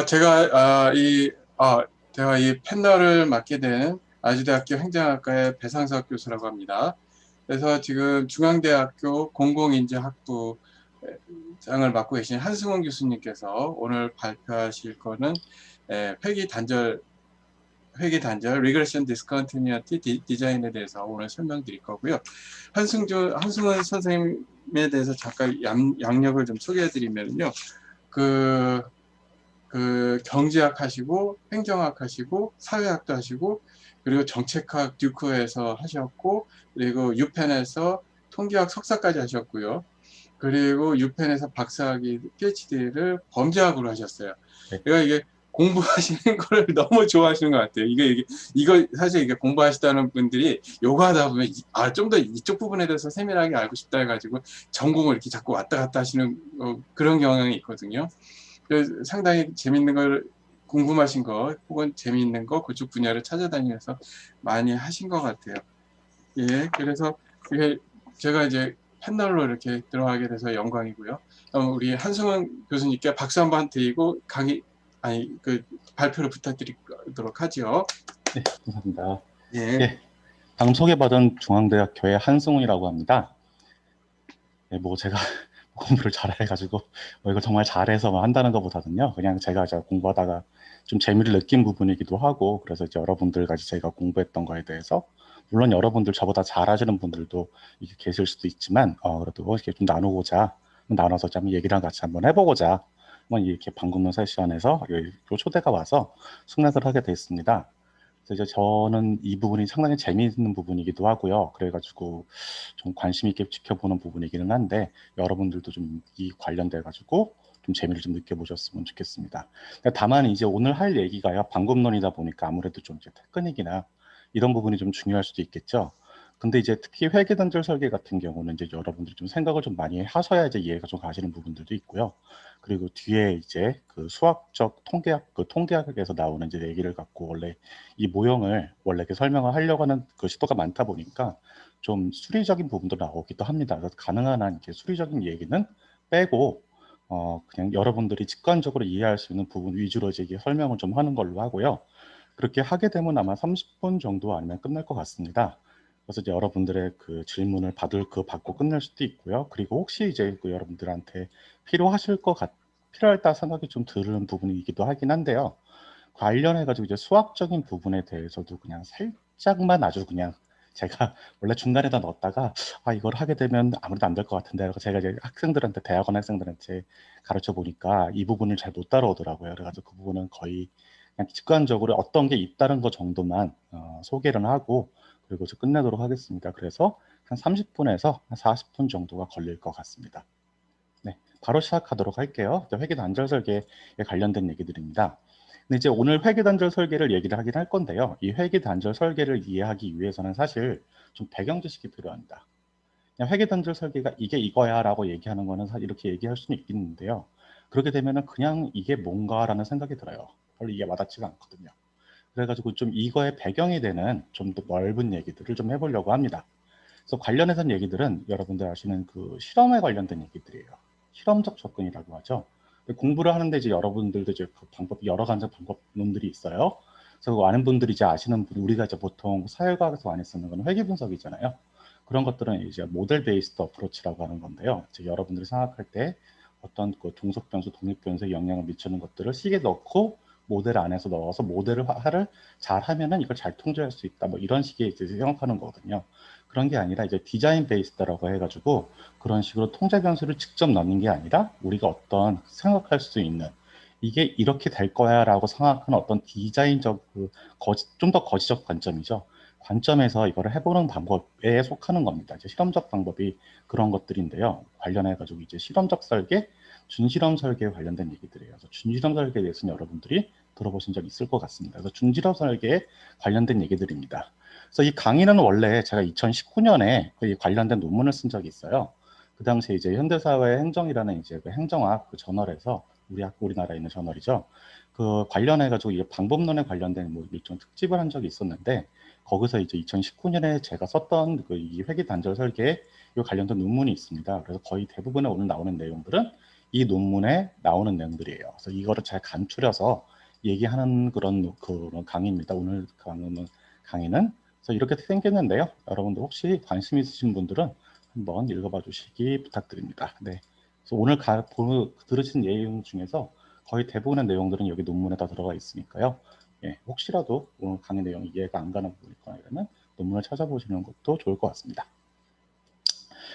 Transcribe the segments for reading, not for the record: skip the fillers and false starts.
제가 이 패널을 맡게 된 아주대학교 행정학과의 배상석 교수라고 합니다. 그래서 지금 중앙대학교 공공인재학부장을 맡고 계신 한승원 교수님께서 오늘 발표하실 거는 회귀단절 Regression Discontinuity 디자인에 대해서 오늘 설명드릴 거고요. 한승원 선생님에 대해서 잠깐 양력을 좀 소개해드리면요. 경제학 하시고 행정학 하시고 사회학도 하시고 그리고 정책학 듀크에서 하셨고 그리고 유펜에서 통계학 석사까지 하셨고요. 그리고 유펜에서 박사학위 PhD를 범죄학으로 하셨어요. 네, 그러니까 이게 공부하시는 거를 너무 좋아하시는 것 같아요. 이거 사실 이게 공부하시다는 분들이 요구하다 보면 좀 더 이쪽 부분에 대해서 세밀하게 알고 싶다 해가지고 전공을 이렇게 자꾸 왔다 갔다 하시는 그런 경향이 있거든요. 그래서 상당히 재밌는 걸 궁금하신 거 혹은 재미있는 거 그쪽 분야를 찾아다니면서 많이 하신 것 같아요. 예, 그래서 이게 제가 이제 패널로 이렇게 들어가게 돼서 영광이고요. 우리 한승원 교수님께 박수 한번 드리고 발표를 부탁드리도록 하죠. 네, 감사합니다. 예. 예, 방금 소개받은 중앙대학교의 한승훈이라고 합니다. 네, 뭐 제가 공부를 잘해가지고 이거 정말 잘해서 한다는 것보다는요, 그냥 제가 이제 공부하다가 좀 재미를 느낀 부분이기도 하고, 그래서 이제 여러분들과 제가 공부했던 거에 대해서 물론 여러분들 저보다 잘하시는 분들도 이게 계실 수도 있지만 그래도 이렇게 좀 나눠서 좀 얘기랑 같이 한번 해보고자 한번 이렇게 방금론 세션에서 초대가 와서 승낙을 하게 됐습니다. 그래서 이제 저는 이 부분이 상당히 재미있는 부분이기도 하고요. 그래가지고 좀 관심 있게 지켜보는 부분이기는 한데 여러분들도 좀 이 관련돼 가지고 좀 재미를 좀 느껴보셨으면 좋겠습니다. 다만 이제 오늘 할 얘기가요, 방법론이다 보니까 아무래도 좀 이제 테크닉이나 이런 부분이 좀 중요할 수도 있겠죠. 근데 이제 특히 회계단절 설계 같은 경우는 이제 여러분들이 좀 생각을 좀 많이 하셔야 이제 이해가 좀 가시는 부분들도 있고요. 그리고 뒤에 이제 그 수학적 통계학, 그 통계학에서 나오는 이제 얘기를 갖고 원래 이 모형을 원래 이렇게 설명을 하려고 하는 그 시도가 많다 보니까 좀 수리적인 부분도 나오기도 합니다. 그래서 가능한 한 이렇게 수리적인 얘기는 빼고 그냥 여러분들이 직관적으로 이해할 수 있는 부분 위주로 이제 설명을 좀 하는 걸로 하고요. 그렇게 하게 되면 아마 30분 정도 아니면 끝날 것 같습니다. 그래서 이제 여러분들의 그 질문을 받고 끝낼 수도 있고요. 그리고 혹시 이제 그 여러분들한테 필요하다 생각이 좀 드는 부분이기도 하긴 한데요. 관련해가지고 이제 수학적인 부분에 대해서도 그냥 살짝만 아주 그냥 제가 원래 중간에다 넣었다가 이걸 하게 되면 아무래도 안 될 것 같은데 그래서 제가 이제 대학원 학생들한테 가르쳐 보니까 이 부분을 잘 못 따라오더라고요. 그래가지고 그 부분은 거의 그냥 직관적으로 어떤 게 있다는 것 정도만 소개를 하고 그리고 이제 끝내도록 하겠습니다. 그래서 한 30분에서 한 40분 정도가 걸릴 것 같습니다. 네, 바로 시작하도록 할게요. 회계 단절 설계에 관련된 얘기들입니다. 근데 이제 오늘 회계 단절 설계를 얘기를 하긴 할 건데요. 이 회계 단절 설계를 이해하기 위해서는 사실 좀 배경 지식이 필요합니다. 그냥 회계 단절 설계가 이게 이거야라고 얘기하는 거는 사실 이렇게 얘기할 수는 있겠는데요. 그렇게 되면은 그냥 이게 뭔가라는 생각이 들어요. 별로 이게 와닿지가 않거든요. 그래가지고 좀 이거의 배경이 되는 좀 더 넓은 얘기들을 좀 해보려고 합니다. 그래서 관련해서 얘기들은 여러분들 아시는 그 실험에 관련된 얘기들이에요. 실험적 접근이라고 하죠. 공부를 하는데 이제 여러분들도 이제 그 여러 가지 방법론들이 있어요. 그래서 아는 분들이 이제 아시는 분, 우리가 이제 보통 사회과학에서 많이 쓰는 건 회계 분석이잖아요. 그런 것들은 이제 모델 베이스드 어프로치라고 하는 건데요. 이제 여러분들이 생각할 때 어떤 그 종속 변수, 독립 변수에 영향을 미치는 것들을 식에 넣고 모델 안에서 넣어서 모델을 잘 하면은 이걸 잘 통제할 수 있다. 뭐 이런 식의 이제 생각하는 거거든요. 그런 게 아니라 이제 디자인 베이스드라고 해가지고 그런 식으로 통제 변수를 직접 넣는 게 아니라 우리가 어떤 생각할 수 있는 이게 이렇게 될 거야라고 생각하는 어떤 디자인적 좀 더 거시적 관점이죠. 관점에서 이거를 해보는 방법에 속하는 겁니다. 이제 실험적 방법이 그런 것들인데요. 관련해가지고 이제 실험적 설계, 준실험 설계에 관련된 얘기들이에요. 그래서 준실험 설계에 대해서는 여러분들이 들어보신 적 있을 것 같습니다. 그래서 준실험 설계에 관련된 얘기들입니다. 그래서 이 강의는 원래 제가 2019년에 관련된 논문을 쓴 적이 있어요. 그 당시에 이제 현대사회 행정이라는 이제 그 행정학 그 저널에서 우리나라에 있는 저널이죠. 그 관련해가지고 이 방법론에 관련된 뭐 일종 특집을 한 적이 있었는데 거기서 이제 2019년에 제가 썼던 그 이 회계 단절 설계에 관련된 논문이 있습니다. 그래서 거의 대부분의 오늘 나오는 내용들은 이 논문에 나오는 내용들이에요. 그래서 이거를 잘 간추려서 얘기하는 그런 강의입니다. 오늘 강의는 그래서 이렇게 생겼는데요. 여러분들 혹시 관심 있으신 분들은 한번 읽어봐 주시기 부탁드립니다. 네. 그래서 오늘 들으신 내용 중에서 거의 대부분의 내용들은 여기 논문에 다 들어가 있으니까요. 예, 혹시라도 오늘 강의 내용이 이해가 안 가는 부분이 있거나 이러면 논문을 찾아보시는 것도 좋을 것 같습니다.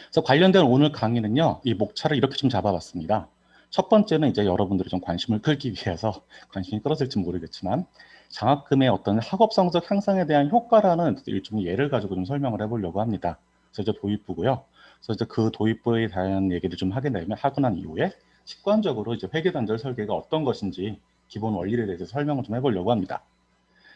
그래서 관련된 오늘 강의는요, 이 목차를 이렇게 좀 잡아봤습니다. 첫 번째는 이제 여러분들이 좀 관심을 끌기 위해서, 관심이 끌어질지 모르겠지만, 장학금의 어떤 학업 성적 향상에 대한 효과라는 일종의 예를 가지고 좀 설명을 해보려고 합니다. 그래서 이제 도입부고요. 그래서 이제 그 도입부에 대한 얘기를 좀 하고 난 이후에 직관적으로 이제 회계단절 설계가 어떤 것인지 기본 원리에 대해서 설명을 좀 해보려고 합니다.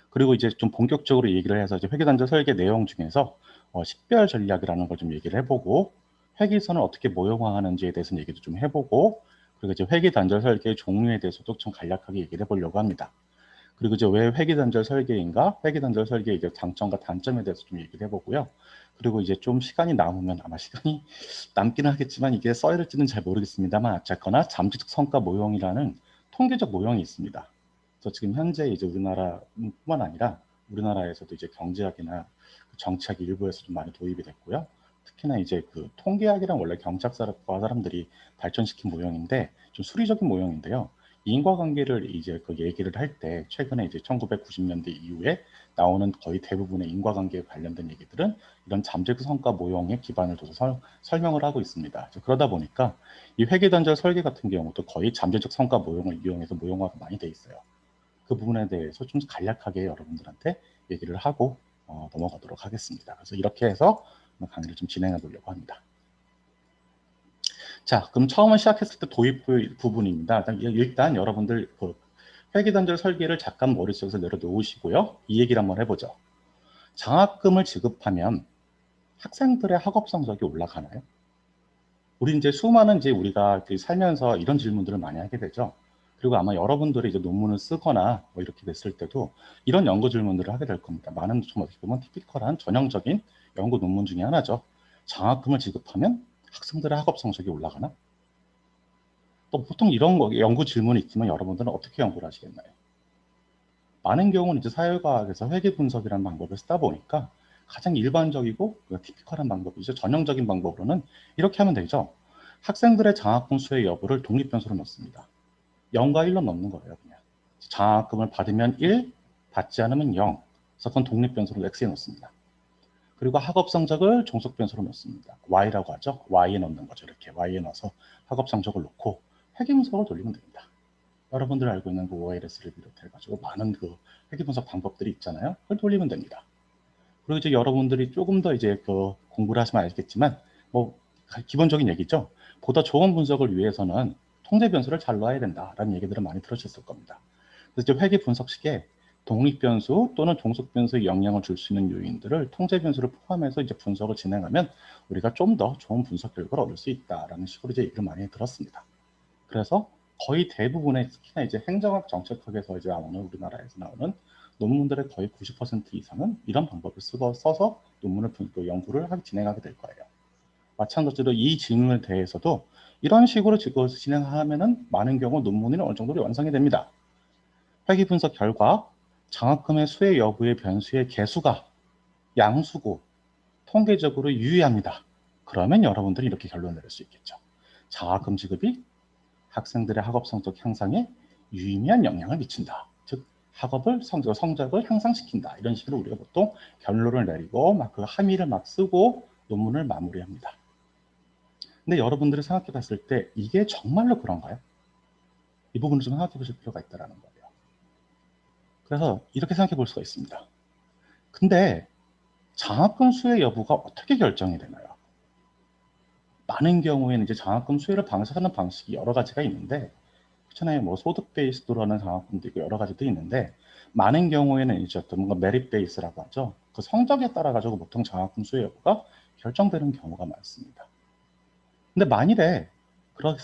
그리고 이제 좀 본격적으로 얘기를 해서 이제 회계단절 설계 내용 중에서 식별 전략이라는 걸 좀 얘기를 해보고, 회계선을 어떻게 모형화하는지에 대해서는 얘기도 좀 해보고, 그리고 이제 회계단절 설계의 종류에 대해서도 좀 간략하게 얘기를 해보려고 합니다. 그리고 이제 왜 회계단절 설계인가, 회계단절 설계의 이제 장점과 단점에 대해서 좀 얘기를 해보고요. 그리고 이제 좀 시간이 남으면, 아마 시간이 남기는 하겠지만 이게 써야 될지는 잘 모르겠습니다만, 어쨌거나 잠재적 성과 모형이라는 통계적 모형이 있습니다. 그래서 지금 현재 이제 우리나라뿐만 아니라 우리나라에서도 이제 경제학이나 정치학 일부에서 좀 많이 도입이 됐고요. 특히나 이제 그 통계학이란 원래 경찰과 사람들이 발전시킨 모형인데 좀 수리적인 모형인데요. 인과관계를 이제 그 얘기를 할 때 최근에 이제 1990년대 이후에 나오는 거의 대부분의 인과관계에 관련된 얘기들은 이런 잠재적 성과 모형에 기반을 둬서 설명을 하고 있습니다. 그러다 보니까 이 회계단절 설계 같은 경우도 거의 잠재적 성과 모형을 이용해서 모형화가 많이 돼 있어요. 그 부분에 대해서 좀 간략하게 여러분들한테 얘기를 하고 넘어가도록 하겠습니다. 그래서 이렇게 해서 강의를 좀 진행해 보려고 합니다. 자, 그럼 처음 시작했을 때 도입 부분입니다. 일단 여러분들 그 회계단절 설계를 잠깐 머릿속에서 내려놓으시고요. 이 얘기를 한번 해보죠. 장학금을 지급하면 학생들의 학업 성적이 올라가나요? 우리 이제 수많은 이제 우리가 살면서 이런 질문들을 많이 하게 되죠. 그리고 아마 여러분들이 이제 논문을 쓰거나 뭐 이렇게 됐을 때도 이런 연구 질문들을 하게 될 겁니다. 많은 좀 어떻게 보면 티피컬한 전형적인 연구 논문 중에 하나죠. 장학금을 지급하면 학생들의 학업 성적이 올라가나? 또 보통 이런 연구 질문이 있지만 여러분들은 어떻게 연구를 하시겠나요? 많은 경우는 이제 사회과학에서 회계 분석이라는 방법을 쓰다 보니까 가장 일반적이고 티피컬한 방법이죠. 전형적인 방법으로는 이렇게 하면 되죠. 학생들의 장학금 수의 여부를 독립변수로 넣습니다. 0과 1로 넣는 거예요. 그냥 장학금을 받으면 1, 받지 않으면 0. 그래서 그건 독립변수로 x에 넣습니다. 그리고 학업 성적을 종속 변수로 넣습니다. y라고 하죠. y에 넣는 거죠. 이렇게 y에 넣어서 학업 성적을 놓고 회계 분석을 돌리면 됩니다. 여러분들 알고 있는 그 OLS를 비롯해가지고 많은 그 회계 분석 방법들이 있잖아요. 그걸 돌리면 됩니다. 그리고 이제 여러분들이 조금 더 이제 그 공부를 하시면 알겠지만, 뭐 기본적인 얘기죠. 보다 좋은 분석을 위해서는 통제 변수를 잘 넣어야 된다라는 얘기들을 많이 들으셨을 겁니다. 그래서 이제 회계 분석식에 독립 변수 또는 종속 변수에 영향을 줄 수 있는 요인들을 통제 변수를 포함해서 이제 분석을 진행하면 우리가 좀 더 좋은 분석 결과를 얻을 수 있다라는 식으로 이제 얘기를 많이 들었습니다. 그래서 거의 대부분의 특히나 이제 행정학 정책학에서 이제 나오는 우리나라에서 나오는 논문들의 거의 90% 이상은 이런 방법을 써서 논문을 연구를 진행하게 될 거예요. 마찬가지로 이 질문에 대해서도 이런 식으로 진행하면은 많은 경우 논문이 어느 정도 완성이 됩니다. 회계 분석 결과 장학금의 수혜 여부의 변수의 개수가 양수고 통계적으로 유의합니다. 그러면 여러분들이 이렇게 결론을 내릴 수 있겠죠. 장학금 지급이 학생들의 학업 성적 향상에 유의미한 영향을 미친다. 즉 학업을 성적을 향상시킨다. 이런 식으로 우리가 보통 결론을 내리고 막 그 함의를 막 쓰고 논문을 마무리합니다. 근데 여러분들이 생각해 봤을 때 이게 정말로 그런가요? 이 부분을 좀 생각해 보실 필요가 있다는 거예요. 그래서 이렇게 생각해 볼 수가 있습니다. 근데 장학금 수혜 여부가 어떻게 결정이 되나요? 많은 경우에는 이제 장학금 수혜를 방식하는 방식이 여러 가지가 있는데, 그렇잖아요. 뭐 소득 베이스로 하는 장학금도 있고 여러 가지도 있는데, 많은 경우에는 이제 어떤 뭔가 메릿 베이스라고 하죠. 그 성적에 따라 가지고 보통 장학금 수혜 여부가 결정되는 경우가 많습니다. 근데 만일에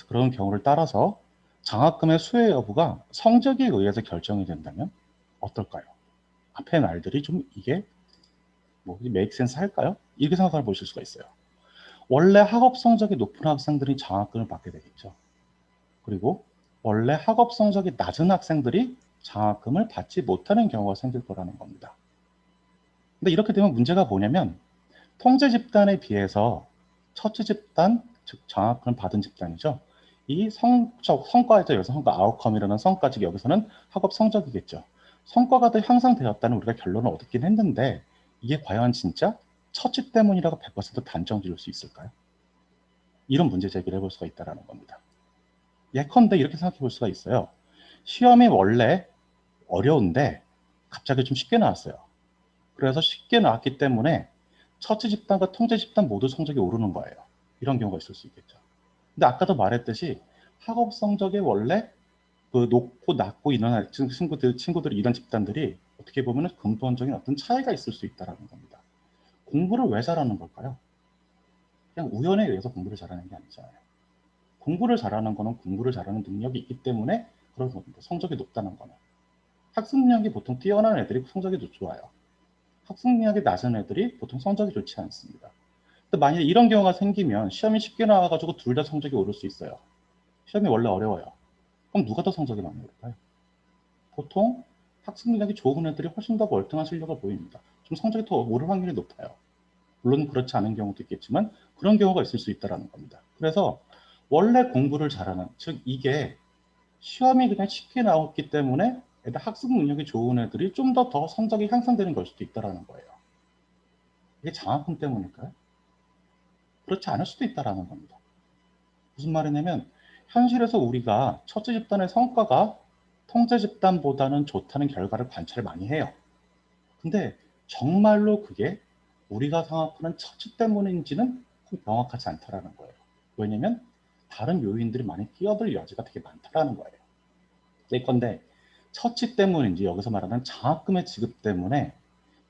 그런 경우를 따라서 장학금의 수혜 여부가 성적에 의해서 결정이 된다면 어떨까요? 앞에 말들이 좀 이게 뭐 메이크 센스 할까요? 이렇게 생각을 보실 수가 있어요. 원래 학업 성적이 높은 학생들이 장학금을 받게 되겠죠. 그리고 원래 학업 성적이 낮은 학생들이 장학금을 받지 못하는 경우가 생길 거라는 겁니다. 근데 이렇게 되면 문제가 뭐냐면 통제 집단에 비해서 첫째 집단, 즉 장학금을 받은 집단이죠. 이 성과에서 여기서 성과 아웃컴이라는 성과, 즉 여기서는 학업 성적이겠죠. 성과가 더 향상되었다는 우리가 결론을 얻긴 했는데 이게 과연 진짜 처치 때문이라고 100% 단정 지을 수 있을까요? 이런 문제 제기를 해볼 수가 있다는 겁니다. 예컨대 이렇게 생각해 볼 수가 있어요. 시험이 원래 어려운데 갑자기 좀 쉽게 나왔어요. 그래서 쉽게 나왔기 때문에 처치 집단과 통제 집단 모두 성적이 오르는 거예요. 이런 경우가 있을 수 있겠죠. 근데 아까도 말했듯이 학업 성적에 원래 그 높고 낮고 이런 친구들이 이런 집단들이 어떻게 보면 근본적인 어떤 차이가 있을 수 있다는 겁니다. 공부를 왜 잘하는 걸까요? 그냥 우연에 의해서 공부를 잘하는 게 아니잖아요. 공부를 잘하는 거는 공부를 잘하는 능력이 있기 때문에 그런 겁니다. 성적이 높다는 거는. 학습 능력이 보통 뛰어난 애들이 성적이 더 좋아요. 학습 능력이 낮은 애들이 보통 성적이 좋지 않습니다. 근데 만약에 이런 경우가 생기면 시험이 쉽게 나와가지고 둘 다 성적이 오를 수 있어요. 시험이 원래 어려워요. 그럼 누가 더 성적이 많이 오를까요? 보통 학습 능력이 좋은 애들이 훨씬 더 월등한 실력을 보입니다. 좀 성적이 더 오를 확률이 높아요. 물론 그렇지 않은 경우도 있겠지만 그런 경우가 있을 수 있다는 겁니다. 그래서 원래 공부를 잘하는, 즉 이게 시험이 그냥 쉽게 나왔기 때문에 애들 학습 능력이 좋은 애들이 좀 더 성적이 향상되는 걸 수도 있다는 거예요. 이게 장학금 때문일까요? 그렇지 않을 수도 있다는 겁니다. 무슨 말이냐면 현실에서 우리가 첫째 집단의 성과가 통제 집단보다는 좋다는 결과를 관찰을 많이 해요. 근데 정말로 그게 우리가 생각하는 처치 때문인지는 명확하지 않다라는 거예요. 왜냐면 다른 요인들이 많이 끼어들 여지가 되게 많다라는 거예요. 예컨대 처치 때문인지 여기서 말하는 장학금의 지급 때문에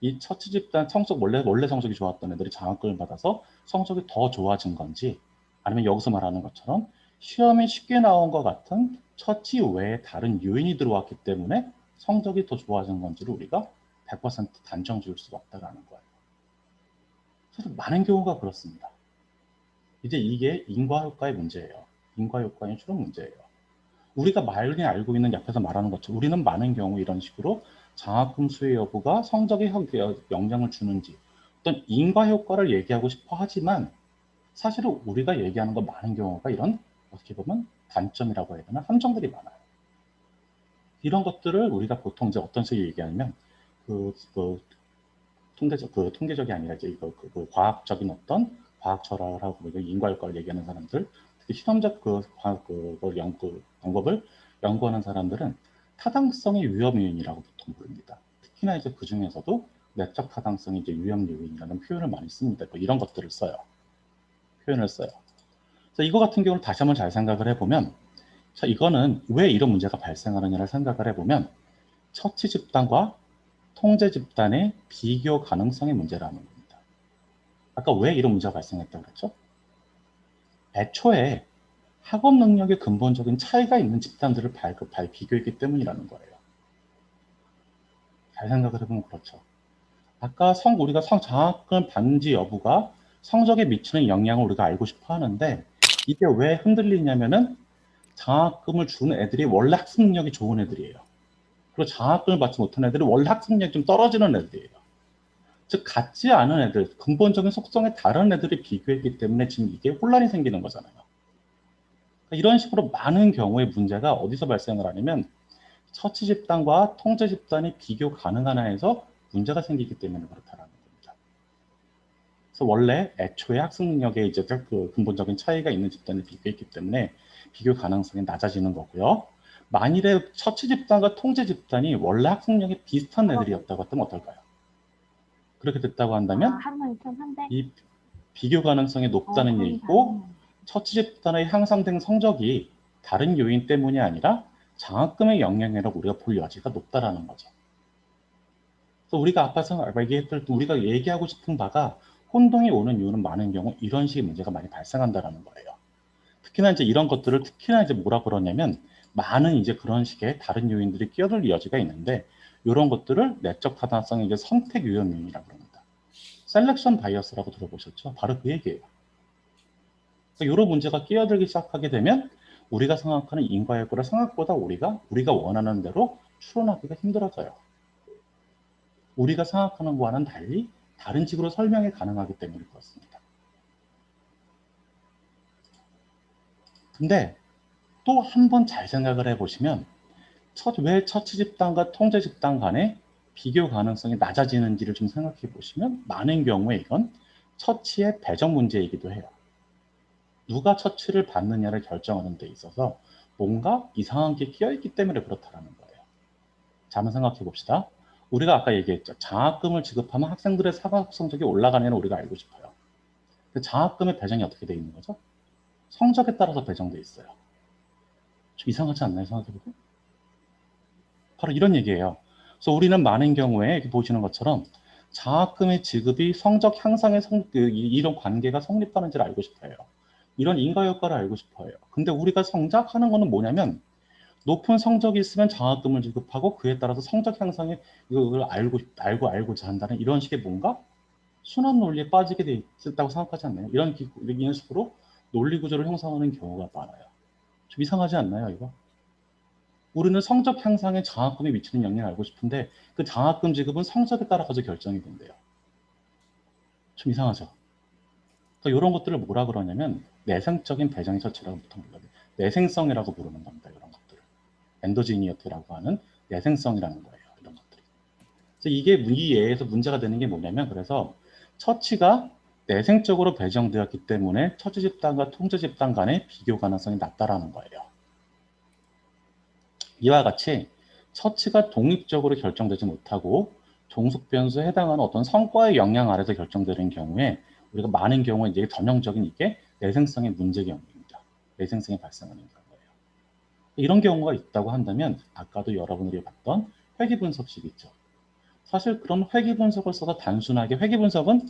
이 처치 집단 원래 성적이 좋았던 애들이 장학금을 받아서 성적이 더 좋아진 건지, 아니면 여기서 말하는 것처럼 시험에 쉽게 나온 것 같은 처치 외에 다른 요인이 들어왔기 때문에 성적이 더 좋아진 건지를 우리가 100% 단정 지을 수가 없다는 거예요. 사실 많은 경우가 그렇습니다. 이제 이게 인과효과의 문제예요. 인과효과의 주로 문제예요. 우리가 많이 알고 있는 옆에서 말하는 것처럼 우리는 많은 경우 이런 식으로 장학금 수혜 여부가 성적에 영향을 주는지 어떤 인과효과를 얘기하고 싶어 하지만 사실은 우리가 얘기하는 건 많은 경우가 이런 어떻게 보면 단점이라고 해야 되나 함정들이 많아요. 이런 것들을 우리가 보통 이제 어떤 식으로 얘기하냐면 통계적이 아니라 이제 과학적인 어떤 과학 철학을 하고 인과효과를 얘기하는 사람들, 특히 실험적 방법을 연구하는 사람들은 타당성의 위험 요인이라고 보통 부릅니다. 특히나 이제 그 중에서도 내적 타당성이 이제 위험 요인이라는 표현을 많이 씁니다. 이런 것들을 써요. 표현을 써요. 그래서 이거 같은 경우는 다시 한번 잘 생각을 해보면, 자, 이거는 왜 이런 문제가 발생하느냐를 생각을 해보면 처치 집단과 통제 집단의 비교 가능성의 문제라는 겁니다. 아까 왜 이런 문제가 발생했다고 그랬죠? 애초에 학업 능력의 근본적인 차이가 있는 집단들을 비교했기 때문이라는 거예요. 잘 생각을 해보면 그렇죠. 아까 우리가 장학금 받는지 여부가 성적에 미치는 영향을 우리가 알고 싶어 하는데 이게 왜 흔들리냐면은 장학금을 주는 애들이 원래 학습 능력이 좋은 애들이에요. 그리고 장학금을 받지 못한 애들은 원래 학습 능력이 좀 떨어지는 애들이에요. 즉 같지 않은 애들, 근본적인 속성의 다른 애들이 비교했기 때문에 지금 이게 혼란이 생기는 거잖아요. 그러니까 이런 식으로 많은 경우의 문제가 어디서 발생을 하냐면 처치 집단과 통제 집단이 비교 가능한 한에서 문제가 생기기 때문에 그렇다는 겁니다. 그래서 원래 애초에 학습 능력에 이제 그 근본적인 차이가 있는 집단을 비교했기 때문에 비교 가능성이 낮아지는 거고요. 만일에 처치 집단과 통제 집단이 원래 학습력이 비슷한 애들이었다고 했다면 어떨까요? 그렇게 됐다고 한다면 이 비교 가능성이 높다는 얘기고 처치 집단의 향상된 성적이 다른 요인 때문이 아니라 장학금의 영향이라고 우리가 볼 여지가 높다라는 거죠. 그래서 우리가 앞에서 얘기했던 우리가 얘기하고 싶은 바가 혼동이 오는 이유는 많은 경우 이런 식의 문제가 많이 발생한다라는 거예요. 특히나 이제 이런 것들을 이제 뭐라 그러냐면 많은 이제 그런 식의 다른 요인들이 끼어들 여지가 있는데 이런 것들을 내적 타당성의 이제 선택 위험 요인이라고 합니다. 셀렉션 바이어스라고 들어보셨죠? 바로 그 얘기예요. 그러니까 이런 문제가 끼어들기 시작하게 되면 우리가 생각하는 인과역보다 생각보다 우리가 원하는 대로 추론하기가 힘들어져요. 우리가 생각하는 거와는 달리 다른 식으로 설명이 가능하기 때문에 그렇습니다. 근데 또 한 번 잘 생각을 해보시면 왜 처치 집단과 통제 집단 간의 비교 가능성이 낮아지는지를 좀 생각해 보시면 많은 경우에 이건 처치의 배정 문제이기도 해요. 누가 처치를 받느냐를 결정하는 데 있어서 뭔가 이상한 게 끼어있기 때문에 그렇다는 거예요. 자, 한번 생각해 봅시다. 우리가 아까 얘기했죠. 장학금을 지급하면 학생들의 사과 성적이 올라가는 애는 우리가 알고 싶어요. 그 장학금의 배정이 어떻게 돼 있는 거죠? 성적에 따라서 배정돼 있어요. 좀 이상하지 않나요? 생각해보고? 바로 이런 얘기예요. 그래서 우리는 많은 경우에 이렇게 보시는 것처럼 장학금의 지급이 성적 향상의 이런 관계가 성립하는지를 알고 싶어요. 이런 인과효과를 알고 싶어요. 근데 우리가 생각하는 거는 뭐냐면 높은 성적이 있으면 장학금을 지급하고 그에 따라서 성적 향상에 이걸 알고자 한다는 이런 식의 뭔가 순환 논리에 빠지게 돼 있다고 생각하지 않나요? 이런 식으로 논리 구조를 형성하는 경우가 많아요. 좀 이상하지 않나요, 이거? 우리는 성적 향상에 장학금이 미치는 영향을 알고 싶은데 그 장학금 지급은 성적에 따라 가지고 결정이 된대요. 좀 이상하죠? 그러니까 이런 것들을 뭐라 그러냐면 내생적인 배정의 처치라고 보통 불러요. 내생성이라고 부르는 겁니다. 이런 것들을. 엔도지니어티라고 하는 내생성이라는 거예요. 이런 것들이. 그래서 이게 이 예에서 문제가 되는 게 뭐냐면 그래서 처치가 내생적으로 배정되었기 때문에 처치 집단과 통제 집단 간의 비교 가능성이 낮다라는 거예요. 이와 같이 처치가 독립적으로 결정되지 못하고 종속 변수에 해당하는 어떤 성과의 영향 아래서 결정되는 경우에 우리가 많은 경우에 이제 전형적인 이게 내생성의 문제 경우입니다. 내생성이 발생하는 경우예요. 이런 경우가 있다고 한다면 아까도 여러분들이 봤던 회귀 분석식 있죠. 사실 그런 회귀 분석을 써서 단순하게 회귀 분석은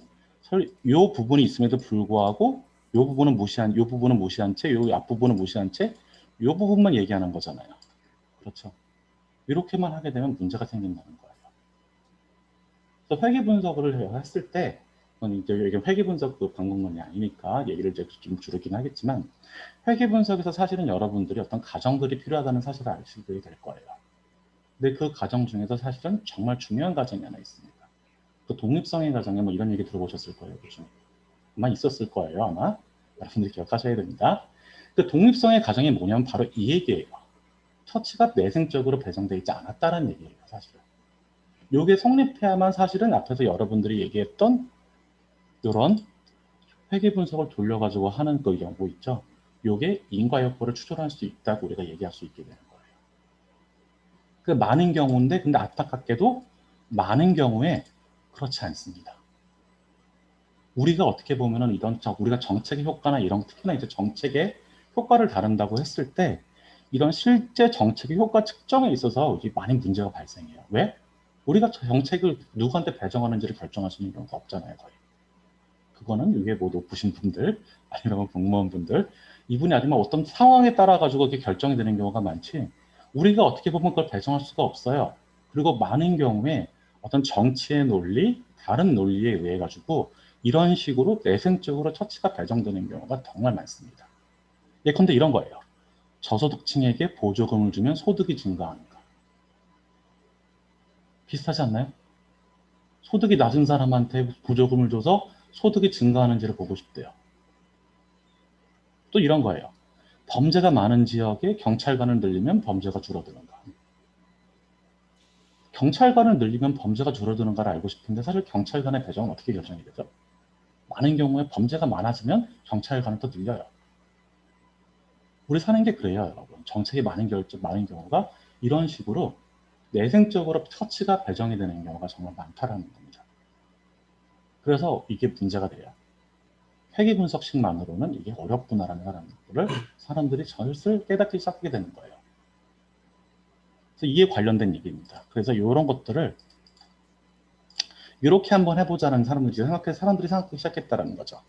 이 부분이 있음에도 불구하고 이 부분은 무시한 채, 이 앞부분은 무시한 채, 이 부분만 얘기하는 거잖아요. 그렇죠. 이렇게만 하게 되면 문제가 생긴다는 거예요. 그래서 회귀 분석을 했을 때, 이제 회귀 분석 그 방법론이 아니니까 얘기를 이제 좀 줄이긴 하겠지만, 회귀 분석에서 사실은 여러분들이 어떤 가정들이 필요하다는 사실을 아시게 될 거예요. 근데 그 가정 중에서 사실은 정말 중요한 가정이 하나 있습니다. 그 독립성의 가정에 뭐 이런 얘기 들어보셨을 거예요. 그중 아마 있었을 거예요. 아마 여러분들이 기억하셔야 됩니다. 그 독립성의 가정이 뭐냐면 바로 이 얘기예요. 처치가 내생적으로 배정되어 있지 않았다는 얘기예요. 사실은. 이게 성립해야만 사실은 앞에서 여러분들이 얘기했던 이런 회귀 분석을 돌려가지고 하는 그 연구 있죠. 이게 인과역보를 추존할 수 있다고 우리가 얘기할 수 있게 되는 거예요. 그 많은 경우인데 근데 안타깝게도 많은 경우에 그렇지 않습니다. 우리가 어떻게 보면은 우리가 정책의 효과나 이런 특히나 이제 정책의 효과를 다룬다고 했을 때 이런 실제 정책의 효과 측정에 있어서 많은 문제가 발생해요. 왜? 우리가 정책을 누구한테 배정하는지를 결정할 수 있는 경우가 없잖아요, 거의. 그거는 이게 뭐 높으신 분들, 아니면 공무원분들, 이분이 아니면 어떤 상황에 따라 가지고 이게 결정이 되는 경우가 많지. 우리가 어떻게 보면 그걸 배정할 수가 없어요. 그리고 많은 경우에 어떤 정치의 논리, 다른 논리에 의해 가지고 이런 식으로 내생적으로 처치가 배정되는 경우가 정말 많습니다. 예컨대 이런 거예요. 저소득층에게 보조금을 주면 소득이 증가하는가. 비슷하지 않나요? 소득이 낮은 사람한테 보조금을 줘서 소득이 증가하는지를 보고 싶대요. 또 이런 거예요. 범죄가 많은 지역에 경찰관을 늘리면 범죄가 줄어드는가. 경찰관을 늘리면 범죄가 줄어드는가를 알고 싶은데 사실 경찰관의 배정은 어떻게 결정이 되죠? 많은 경우에 범죄가 많아지면 경찰관을 더 늘려요. 우리 사는 게 그래요, 여러분. 정책이 많은 경우가 이런 식으로 내생적으로 처치가 배정이 되는 경우가 정말 많다라는 겁니다. 그래서 이게 문제가 돼요. 회귀 분석식만으로는 이게 어렵구나라는 걸 사람들이 슬슬 깨닫기 시작하게 되는 거예요. 그래서 이에 관련된 얘기입니다. 그래서 이런 것들을 이렇게 한번 해보자는 사람들이 생각하기 시작했다는 거죠.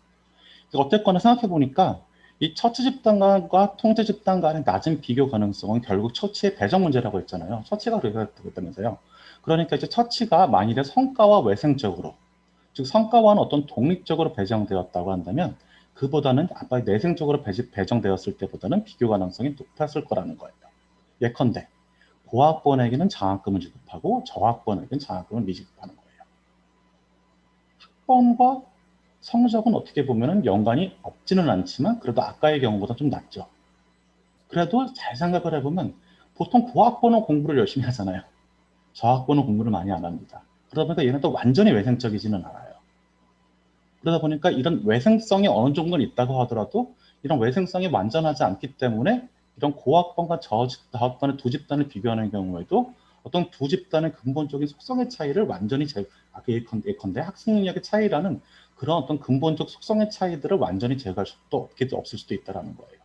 어쨌거나 생각해 보니까 이 처치 집단과 통제 집단 간의 낮은 비교 가능성은 결국 처치의 배정 문제라고 했잖아요. 처치가 그랬다면서요. 그러니까 이제 처치가 만일에 성과와 외생적으로, 즉 성과와는 어떤 독립적으로 배정되었다고 한다면 그보다는 아까 내생적으로 배정되었을 때보다는 비교 가능성이 높았을 거라는 거예요. 예컨대 고학번에게는 장학금을 지급하고 저학번에게는 장학금을 미지급하는 거예요. 학번과 성적은 어떻게 보면 연관이 없지는 않지만 그래도 아까의 경우보다 좀 낫죠. 그래도 잘 생각을 해보면 보통 고학번은 공부를 열심히 하잖아요. 저학번은 공부를 많이 안 합니다. 그러다 보니까 얘는 또 완전히 외생적이지는 않아요. 그러다 보니까 이런 외생성이 어느 정도는 있다고 하더라도 이런 외생성이 완전하지 않기 때문에 이런 고학번과 저학번의 두 집단을 비교하는 경우에도 어떤 두 집단의 근본적인 속성의 차이를 완전히 예컨대 학습 능력의 차이라는 그런 어떤 근본적 속성의 차이들을 완전히 제거할 수도 없을 수도 있다는 거예요.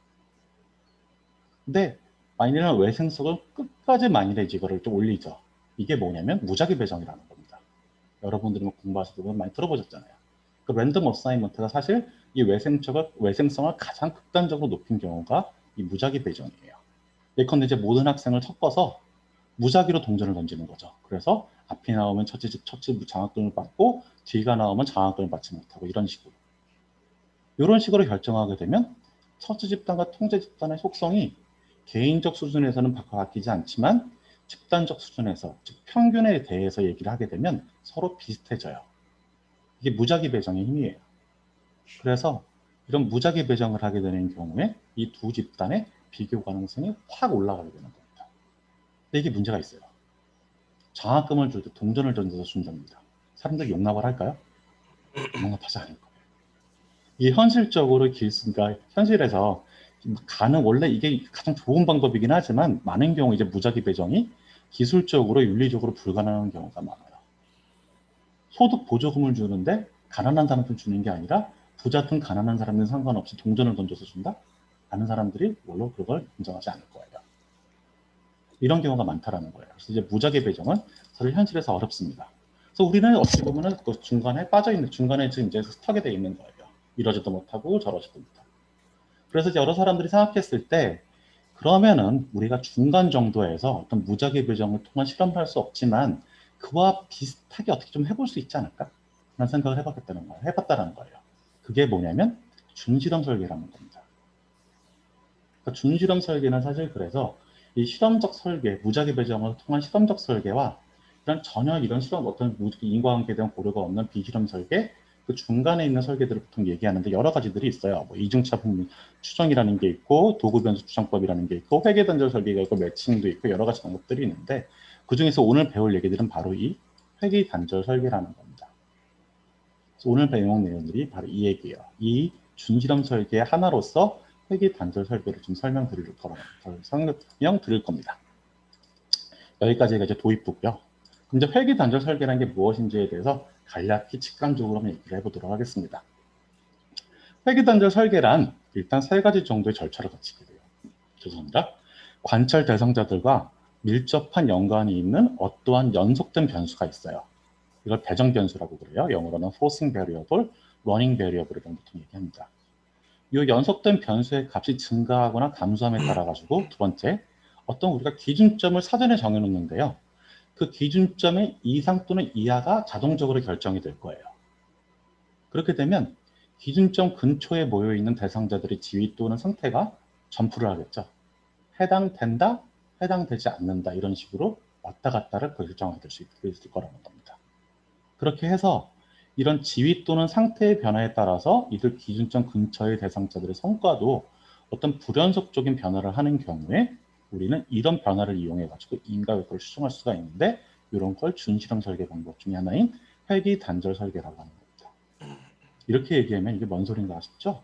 근데 만일은 외생성을 끝까지 만일에 이거를 좀 올리죠. 이게 뭐냐면 무작위 배정이라는 겁니다. 여러분들이 공부하실 때 많이 들어보셨잖아요. 그 랜덤 어사이먼트가 사실 이 외생성을 가장 극단적으로 높인 경우가 이 무작위 배정이에요. 예컨대 이제 모든 학생을 섞어서 무작위로 동전을 던지는 거죠. 그래서 앞이 나오면 첫째 장학금을 받고 뒤가 나오면 장학금을 받지 못하고 이런 식으로. 이런 식으로 결정하게 되면 첫째 집단과 통제 집단의 속성이 개인적 수준에서는 바뀌지 않지만 집단적 수준에서, 즉 평균에 대해서 얘기를 하게 되면 서로 비슷해져요. 이게 무작위 배정의 힘이에요. 그래서 이런 무작위 배정을 하게 되는 경우에 이 두 집단의 비교 가능성이 확 올라가게 되는 겁니다. 근데 이게 문제가 있어요. 장학금을 줄 때 동전을 던져서 준답니다. 사람들이 용납을 할까요? 용납하지 않을 거예요. 이게 현실적으로 그러니까 현실에서 원래 이게 가장 좋은 방법이긴 하지만 많은 경우 이제 무작위 배정이 기술적으로 윤리적으로 불가능한 경우가 많아요. 소득 보조금을 주는데 가난한 사람한테 주는 게 아니라 부자든 가난한 사람은 상관없이 동전을 던져서 준다? 하는 사람들이 물론 그걸 인정하지 않을 거예요. 이런 경우가 많다라는 거예요. 그래서 이제 무작위 배정은 사실 현실에서 어렵습니다. 그래서 우리는 어떻게 보면은 그 중간에 지금 이제 스터게 돼 있는 거예요. 이러지도 못하고 저러지도 못하고. 그래서 이제 여러 사람들이 생각했을 때 그러면은 우리가 중간 정도에서 어떤 무작위 배정을 통한 실험을 할 수 없지만 그와 비슷하게 어떻게 좀 해볼 수 있지 않을까? 라는 생각을 해봤다라는 거예요. 그게 뭐냐면 준실험 설계라는 겁니다. 그러니까 준실험 설계는 사실 그래서 이 실험적 설계, 무작위 배정을 통한 실험적 설계와 전혀 이런 어떤 인과관계에 대한 고려가 없는 비실험 설계, 그 중간에 있는 설계들을 보통 얘기하는데 여러 가지들이 있어요. 뭐 이중차 추정이라는 게 있고 도구 변수 추정법이라는 게 있고 회계 단절 설계가 있고 매칭도 있고 여러 가지 방법들이 있는데 그 중에서 오늘 배울 얘기들은 바로 이 회계 단절 설계라는 겁니다. 그래서 오늘 배울 내용들이 바로 이 얘기예요. 이 준실험 설계의 하나로서 회계 단절 설계를 좀 설명드릴 겁니다. 여기까지가 이제 도입부고요. 이제 회계 단절 설계라는 게 무엇인지에 대해서 간략히 직관적으로 한번 얘기를 해보도록 하겠습니다. 회계 단절 설계란 일단 세 가지 정도의 절차를 거치게 돼요. 죄송합니다. 관찰 대상자들과 밀접한 연관이 있는 어떠한 연속된 변수가 있어요. 이걸 배정 변수라고 그래요. 영어로는 forcing variable, running variable이라고 보통 얘기합니다. 이 연속된 변수의 값이 증가하거나 감소함에 따라 가지고 두 번째, 어떤 우리가 기준점을 사전에 정해놓는데요. 그 기준점의 이상 또는 이하가 자동적으로 결정이 될 거예요. 그렇게 되면 기준점 근처에 모여있는 대상자들의 지위 또는 상태가 점프를 하겠죠. 해당된다, 해당되지 않는다 이런 식으로 왔다 갔다를 결정하게 될 수 있을 거라는 겁니다. 그렇게 해서 이런 지위 또는 상태의 변화에 따라서 이들 기준점 근처의 대상자들의 성과도 어떤 불연속적인 변화를 하는 경우에 우리는 이런 변화를 이용해 가지고 인과격을 추정할 수가 있는데 이런 걸 준실험 설계 방법 중에 하나인 회귀 단절 설계라고 하는 겁니다. 이렇게 얘기하면 이게 뭔 소린가 아시죠?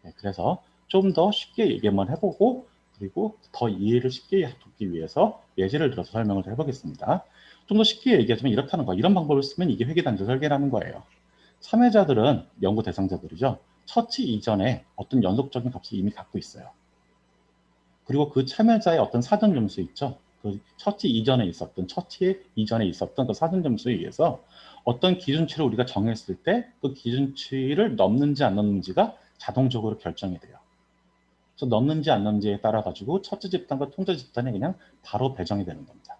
네, 그래서 좀 더 쉽게 얘기만 해보고 그리고 더 이해를 쉽게 돕기 위해서 예제를 들어서 설명을 해보겠습니다. 좀 더 쉽게 얘기하자면 이렇다는 거예요. 이런 방법을 쓰면 이게 회귀 단절 설계라는 거예요. 참여자들은 연구 대상자들이죠. 처치 이전에 어떤 연속적인 값을 이미 갖고 있어요. 그리고 그 참여자의 어떤 사전 점수 있죠. 그 처치 이전에 있었던 그 사전 점수에 의해서 어떤 기준치를 우리가 정했을 때 그 기준치를 넘는지 안 넘는지가 자동적으로 결정이 돼요. 그래서 넘는지 안 넘는지에 따라 가지고 첫째 집단과 통제 집단이 그냥 바로 배정이 되는 겁니다.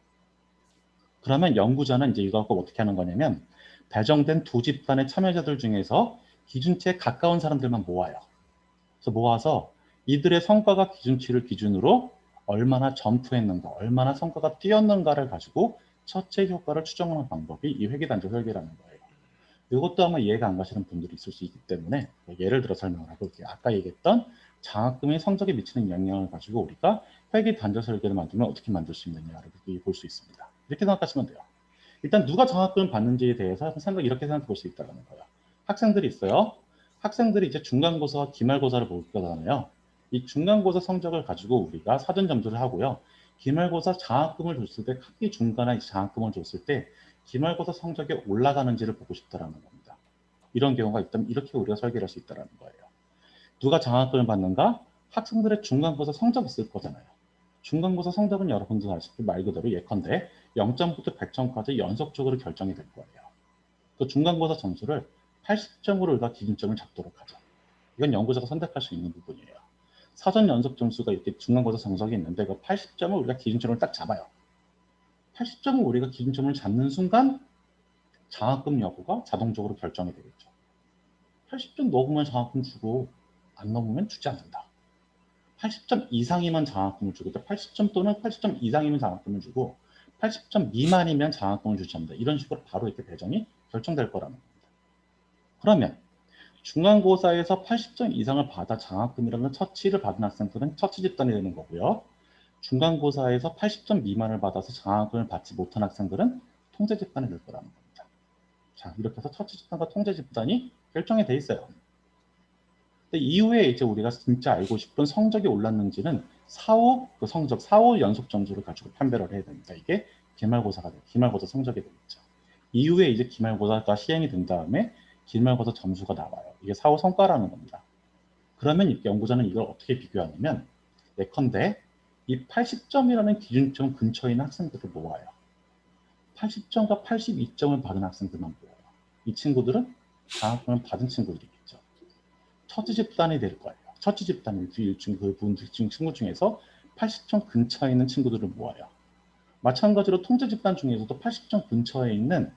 그러면 연구자는 이제 이거 갖고 어떻게 하는 거냐면 배정된 두 집단의 참여자들 중에서 기준치에 가까운 사람들만 모아요. 그래서 모아서 이들의 성과가 기준치를 기준으로 얼마나 점프했는가, 얼마나 성과가 뛰었는가를 가지고 처치 효과를 추정하는 방법이 이 회계단절 설계라는 거예요. 이것도 아마 이해가 안 가시는 분들이 있을 수 있기 때문에 예를 들어 설명을 해볼게요. 아까 얘기했던 장학금이 성적에 미치는 영향을 가지고 우리가 회계단절 설계를 만들면 어떻게 만들 수 있느냐를 볼 수 있습니다. 이렇게 생각하시면 돼요. 일단 누가 장학금을 받는지에 대해서 이렇게 생각해 볼 수 있다는 거예요. 학생들이 있어요. 학생들이 이제 중간고사와 기말고사를 볼 거잖아요. 이 중간고사 성적을 가지고 우리가 사전 점수를 하고요. 기말고사 장학금을 줬을 때, 학기 중간에 장학금을 줬을 때 기말고사 성적이 올라가는지를 보고 싶다라는 겁니다. 이런 경우가 있다면 이렇게 우리가 설계를 할 수 있다는 거예요. 누가 장학금을 받는가? 학생들의 중간고사 성적이 있을 거잖아요. 중간고사 성적은 여러분들 아시다시피 말 그대로 예컨대 0점부터 100점까지 연속적으로 결정이 될 거예요. 그 중간고사 점수를 80점으로 우리가 기준점을 잡도록 하죠. 이건 연구자가 선택할 수 있는 부분이에요. 사전 연속 점수가 이렇게 중간고사 정석이 있는데 그 80점을 우리가 기준점을 딱 잡아요. 80점을 우리가 기준점을 잡는 순간 장학금 여부가 자동적으로 결정이 되겠죠. 80점 넘으면 장학금 주고 안 넘으면 주지 않는다. 80점 이상이면 장학금을 주고 80점 또는 80점 이상이면 장학금을 주고 80점 미만이면 장학금을 주지 않는다. 이런 식으로 바로 이렇게 배정이 결정될 거라는 겁니다. 그러면 중간고사에서 80점 이상을 받아 장학금이라는 처치를 받은 학생들은 처치 집단이 되는 거고요. 중간고사에서 80점 미만을 받아서 장학금을 받지 못한 학생들은 통제 집단이 될 거라는 겁니다. 자, 이렇게 해서 처치 집단과 통제 집단이 결정이 돼 있어요. 근데 이후에 이제 우리가 진짜 알고 싶은 성적이 올랐는지는 4호 그 성적, 4호 연속 점수를 가지고 판별을 해야 됩니다. 이게 기말고사가 돼요. 기말고사 성적이 되겠죠. 이후에 이제 기말고사가 시행이 된 다음에 기말고사 점수가 나와요. 이게 4호 성과라는 겁니다. 그러면 연구자는 이걸 어떻게 비교하냐면 예컨대 이 80점이라는 기준점 근처에 있는 학생들을 모아요. 80점과 82점을 받은 학생들만 모아요. 이 친구들은 장학금을 받은 친구들이겠죠. 처치 집단이 될 거예요. 처치 집단이 그 친구 중에서 80점 근처에 있는 친구들을 모아요. 마찬가지로 통제 집단 중에서도 80점 근처에 있는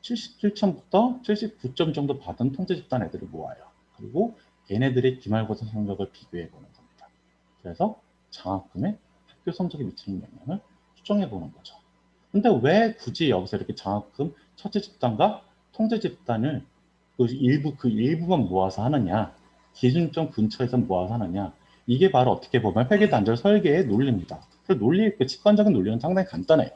77점부터 79점 정도 받은 통제 집단 애들을 모아요. 그리고 얘네들의 기말고사 성적을 비교해 보는 겁니다. 그래서 장학금에 학교 성적에 미치는 영향을 추정해 보는 거죠. 근데 왜 굳이 여기서 이렇게 장학금 처치 집단과 통제 집단을 그 일부만 모아서 하느냐, 기준점 근처에서 모아서 하느냐, 이게 바로 어떻게 보면 회계단절 설계의 논리입니다. 그 직관적인 논리는 상당히 간단해요.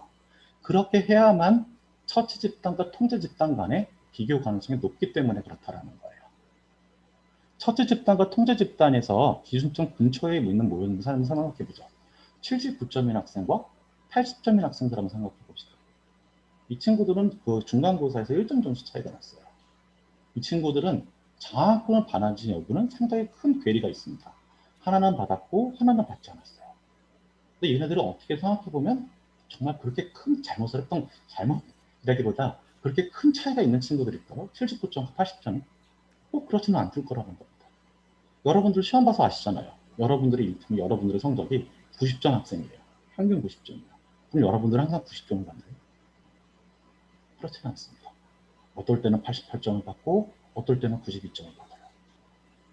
그렇게 해야만 처치 집단과 통제 집단 간의 비교 가능성이 높기 때문에 그렇다라는 거예요. 처치 집단과 통제 집단에서 기준점 근처에 모이는 사람을 생각해 보죠. 79점인 학생과 80점인 학생들 한번 생각해 봅시다. 이 친구들은 그 중간고사에서 1점 점수 차이가 났어요. 이 친구들은 장학금을 받는지 여부는 상당히 큰 괴리가 있습니다. 하나는 받았고 하나는 받지 않았어요. 근데 얘네들은 어떻게 생각해보면 정말 그렇게 큰 잘못을 했던, 잘못이라기보다 그렇게 큰 차이가 있는 친구들이 있다고 79점, 80점이 꼭 그렇지는 않을 거라는 겁니다. 여러분들 시험 봐서 아시잖아요. 여러분들의 성적이 90점 학생이에요. 평균 90점이에요. 그럼 여러분들은 항상 90점을 받나요? 그렇지는 않습니다. 어떨 때는 88점을 받고 어떨 때는 92점을 받아요.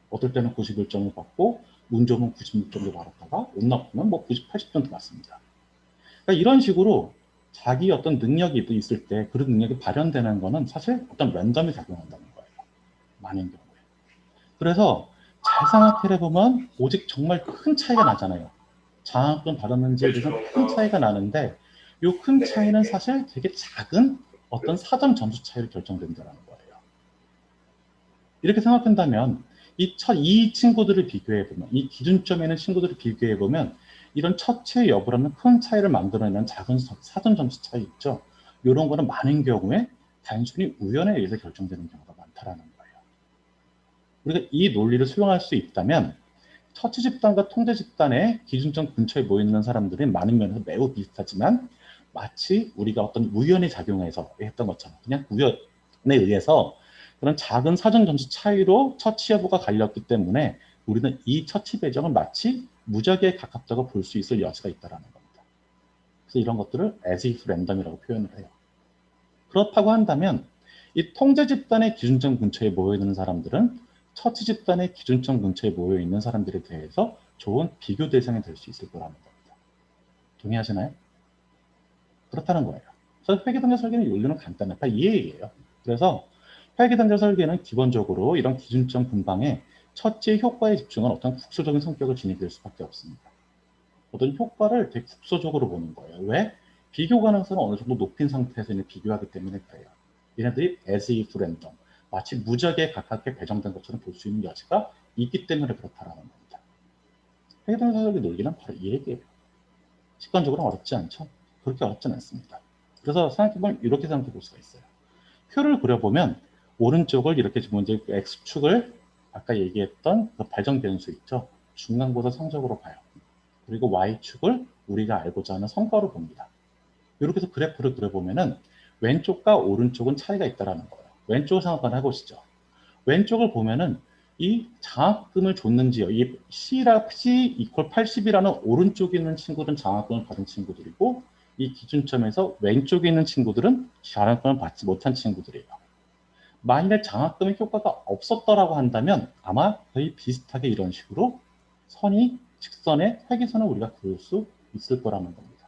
어떨 때는 91점을 받고 운 좋으면 96점도 받았다가 운 나쁘면 90, 80점도 받습니다. 그러니까 이런 식으로 자기 어떤 능력이 있을 때 그런 능력이 발현되는 거는 사실 어떤 랜덤이 작용한다는 거예요. 많은 경우에. 그래서 잘 생각해 보면 오직 정말 큰 차이가 나잖아요. 장학금 받았는지에 대해서 큰 차이가 나는데 이 큰 차이는 사실 되게 작은 어떤 사전 점수 차이로 결정된다는 거예요. 이렇게 생각한다면 이 친구들을 비교해보면, 이 기준점에 있는 친구들을 비교해보면 이런 처치의 여부라는 큰 차이를 만들어내는 작은 사전 점수 차이 있죠. 이런 거는 많은 경우에 단순히 우연에 의해서 결정되는 경우가 많다라는 거예요. 우리가 이 논리를 수용할 수 있다면 처치 집단과 통제 집단의 기준점 근처에 모이는 사람들이 많은 면에서 매우 비슷하지만 마치 우리가 어떤 우연의 작용에서 했던 것처럼 그냥 우연에 의해서 그런 작은 사전 점수 차이로 처치 여부가 갈렸기 때문에 우리는 이 처치 배정을 마치 무작위에 가깝다고 볼 수 있을 여지가 있다는 겁니다. 그래서 이런 것들을 as if random이라고 표현을 해요. 그렇다고 한다면 이 통제 집단의 기준점 근처에 모여있는 사람들은 처치 집단의 기준점 근처에 모여 있는 사람들에 대해서 좋은 비교 대상이 될 수 있을 거라는 겁니다. 동의하시나요? 그렇다는 거예요. 그래서 회계단절 설계는 원리는 간단해. 다 이 얘기예요. 그래서 회계단절 설계는 기본적으로 이런 기준점 근방에 처치의 효과에 집중한 어떤 국소적인 성격을 지니게 될 수밖에 없습니다. 어떤 효과를 되게 국소적으로 보는 거예요. 왜? 비교 가능성을 어느 정도 높인 상태에서 비교하기 때문에 그래요. 얘네들이 as if random, 마치 무작위에 가깝게 배정된 것처럼 볼 수 있는 여지가 있기 때문에 그렇다라는 겁니다. 회계단절 설계 논리는 바로 이 얘기예요. 직관적으로는 어렵지 않죠? 그렇게 어렵진 않습니다. 그래서 생각해보면 이렇게 생각해 볼 수가 있어요. 표를 그려보면 오른쪽을 이렇게 지금 이제 X축을 아까 얘기했던 그 발전 변수 있죠? 중간고사 성적으로 봐요. 그리고 Y축을 우리가 알고자 하는 성과로 봅니다. 이렇게 해서 그래프를 그려보면은 왼쪽과 오른쪽은 차이가 있다는 거예요. 왼쪽을 생각을 해보시죠. 왼쪽을 보면은 이 장학금을 줬는지요. 이 C 이퀄 80이라는 오른쪽에 있는 친구들은 장학금을 받은 친구들이고 이 기준점에서 왼쪽에 있는 친구들은 장학금을 받지 못한 친구들이에요. 만일에 장학금의 효과가 없었더라고 한다면 아마 거의 비슷하게 이런 식으로 선이 직선의 회계선을 우리가 그을 수 있을 거라는 겁니다.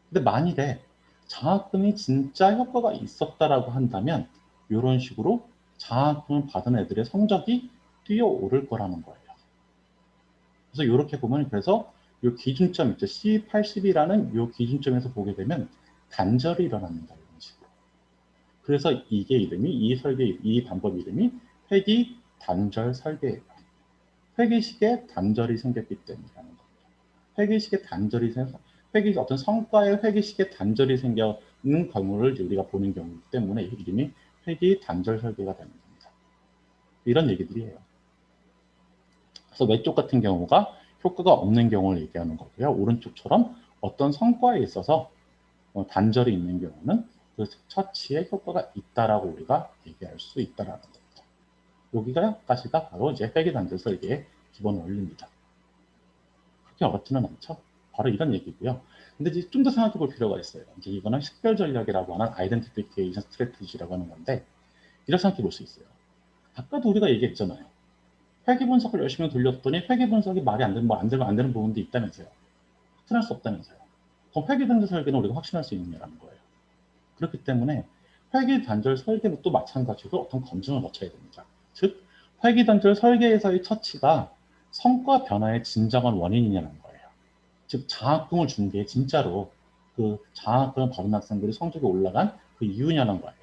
근데 만일에 장학금이 진짜 효과가 있었다라고 한다면 이런 식으로 장학금을 받은 애들의 성적이 뛰어오를 거라는 거예요. 그래서 이렇게 보면 그래서 이 기준점 있죠. C80이라는 이 기준점에서 보게 되면 단절이 일어납니다. 이런 식으로. 그래서 이게 이름이 이 방법 이름이 회귀 단절 설계예요. 회계식에 단절이 생겼기 때문이라는 겁니다. 회계식에 단절이 생겨 어떤 성과의 회계식에 단절이 생기는 경우를 우리가 보는 경우이기 때문에 이름이 회귀 단절 설계가 되는 겁니다. 이런 얘기들이에요. 그래서 왼쪽 같은 경우가 효과가 없는 경우를 얘기하는 거고요. 오른쪽처럼 어떤 성과에 있어서 단절이 있는 경우는 그 처치에 효과가 있다라고 우리가 얘기할 수 있다라는 겁니다. 여기까지가 바로 이제 회계 단절 설계의 기본 원리입니다. 그렇게 어렵지는 않죠. 바로 이런 얘기고요. 근데 이제 좀 더 생각해 볼 필요가 있어요. 이제 이거는 식별 전략이라고 하는 아이덴티피케이션 스트래티지라고 하는 건데 이렇게 생각해 볼 수 있어요. 아까도 우리가 얘기했잖아요. 회계 분석을 열심히 돌렸더니 회계 분석이 말이 안 되는 부분도 있다면서요. 확신할 수 없다면서요. 그럼 회계 단절 설계는 우리가 확신할 수 있느냐라는 거예요. 그렇기 때문에 회계 단절 설계는 또 마찬가지로 어떤 검증을 거쳐야 됩니다. 즉, 회계 단절 설계에서의 처치가 성과 변화의 진정한 원인이냐는 거예요. 즉, 장학금을 준 게 진짜로 그 장학금을 받은 학생들이 성적이 올라간 그 이유냐는 거예요.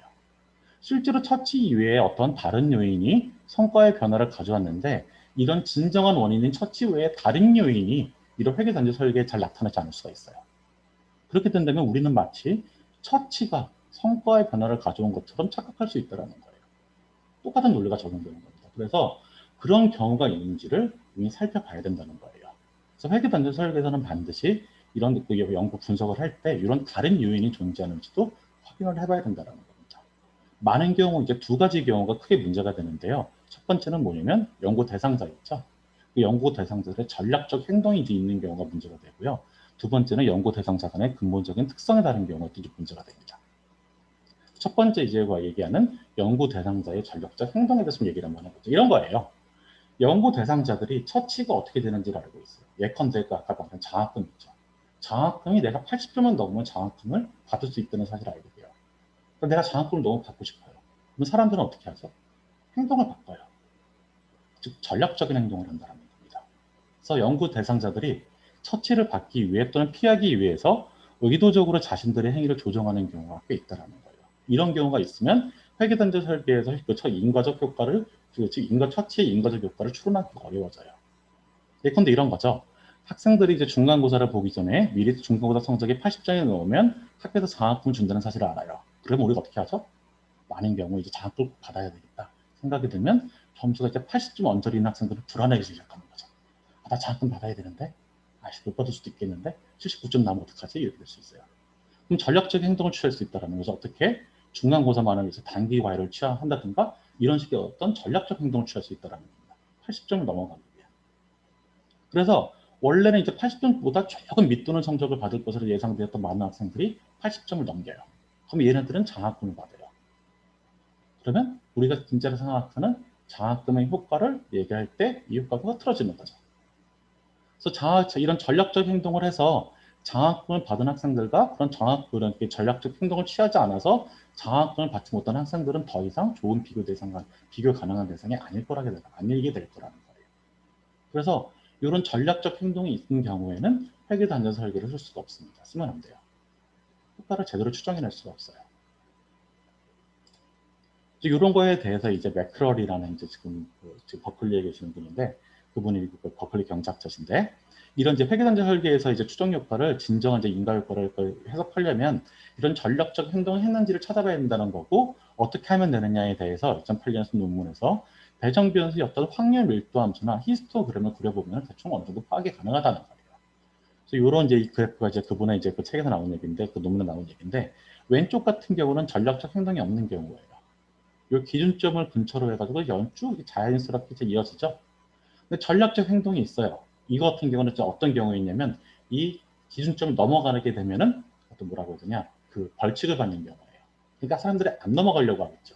실제로 처치 이외에 어떤 다른 요인이 성과의 변화를 가져왔는데 이런 진정한 원인인 처치 외에 다른 요인이 이런 회계 단절 설계에 잘 나타나지 않을 수가 있어요. 그렇게 된다면 우리는 마치 처치가 성과의 변화를 가져온 것처럼 착각할 수 있다는 거예요. 똑같은 논리가 적용되는 겁니다. 그래서 그런 경우가 있는지를 이미 살펴봐야 된다는 거예요. 그래서 회계 단절 설계에서는 반드시 이런 연구 분석을 할 때 이런 다른 요인이 존재하는지도 확인을 해봐야 된다는 겁니다. 많은 경우 이제 두 가지 경우가 크게 문제가 되는데요. 첫 번째는 뭐냐면 연구 대상자 있죠. 그 연구 대상자들의 전략적 행동이 있는 경우가 문제가 되고요. 두 번째는 연구 대상자 간의 근본적인 특성에 다른 경우가 또 문제가 됩니다. 첫 번째 이제 얘기하는 연구 대상자의 전략적 행동에 대해서 얘기를 한번 해보죠. 이런 거예요. 연구 대상자들이 처치가 어떻게 되는지를 알고 있어요. 예컨대 아까 말한 장학금 있죠. 장학금이 내가 80점을 넘으면 장학금을 받을 수 있다는 사실을 알게 돼요. 내가 장학금을 너무 받고 싶어요. 그럼 사람들은 어떻게 하죠? 행동을 바꿔요. 즉 전략적인 행동을 한다는 겁니다. 그래서 연구 대상자들이 처치를 받기 위해 또는 피하기 위해서 의도적으로 자신들의 행위를 조정하는 경우가 꽤 있다는 거예요. 이런 경우가 있으면 회계단절 설계에서 인과적 효과를, 즉 처치의 인과적 효과를 추론하기가 어려워져요. 예컨대 이런 거죠. 학생들이 이제 중간고사를 보기 전에 미리 중간고사 성적이 80점이 넘으면 학교에서 장학금을 준다는 사실을 알아요. 그러면 우리가 어떻게 하죠? 많은 경우 이제 장학금을 받아야 되겠다 생각이 들면 점수가 이제 80점 언저리 있는 학생들은 불안해지기 시작하는 거죠. 나 장학금 받아야 되는데, 못 받을 수도 있겠는데 79점 나면 어떡하지? 이렇게 될 수 있어요. 그럼 전략적인 행동을 취할 수 있다는 거죠. 어떻게? 중간고사만을 위해서 단기 과외를 취한다든가 이런 식의 어떤 전략적 행동을 취할 수 있다는 겁니다. 80점을 넘어가기 위해. 그래서 원래는 이제 80점보다 조금 밑도는 성적을 받을 것으로 예상되었던 많은 학생들이 80점을 넘겨요. 그럼 얘네들은 장학금을 받아요. 그러면 우리가 진짜로 생각하는 장학금의 효과를 얘기할 때 이 효과가 흐트러지는 거죠. 그래서 이런 전략적 행동을 해서 장학금을 받은 학생들과 그런 전략적 행동을 취하지 않아서 장학금을 받지 못한 학생들은 더 이상 좋은 비교 가능한 대상이 아니게 될 거라는 거예요. 그래서 이런 전략적 행동이 있는 경우에는 회계단전 설계를 쓸 수가 없습니다. 쓰면 안 돼요. 효과를 제대로 추정해낼 수가 없어요. 이런 거에 대해서 이제 맥크럴이라는 이제 지금 버클리에 계시는 분인데, 그분이 버클리 경제학자신데, 이런 이제 회계단전 설계에서 이제 추정 효과를 진정한 이제 인과 효과를 해석하려면 이런 전략적 행동을 했는지를 찾아봐야 된다는 거고, 어떻게 하면 되느냐에 대해서 2008년 쓴 논문에서 배정 변수의 어떤 확률 밀도 함수나 히스토그램을 그려보면 대충 어느 정도 파악이 가능하다는 거예요. 그래서 이런 이제 그래프가 이제 그분의 이제 그 책에서 나온 얘기인데, 그 논문에 나온 얘기인데, 왼쪽 같은 경우는 전략적 행동이 없는 경우예요. 이 기준점을 근처로 해가지고 연쭉 자연스럽게 이제 이어지죠. 근데 전략적 행동이 있어요. 이거 같은 경우는 어떤 경우에 있냐면 이 기준점을 넘어가게 되면은 어떤 뭐라고 해야 되냐, 그 벌칙을 받는 경우예요. 그러니까 사람들이 안 넘어가려고 하겠죠.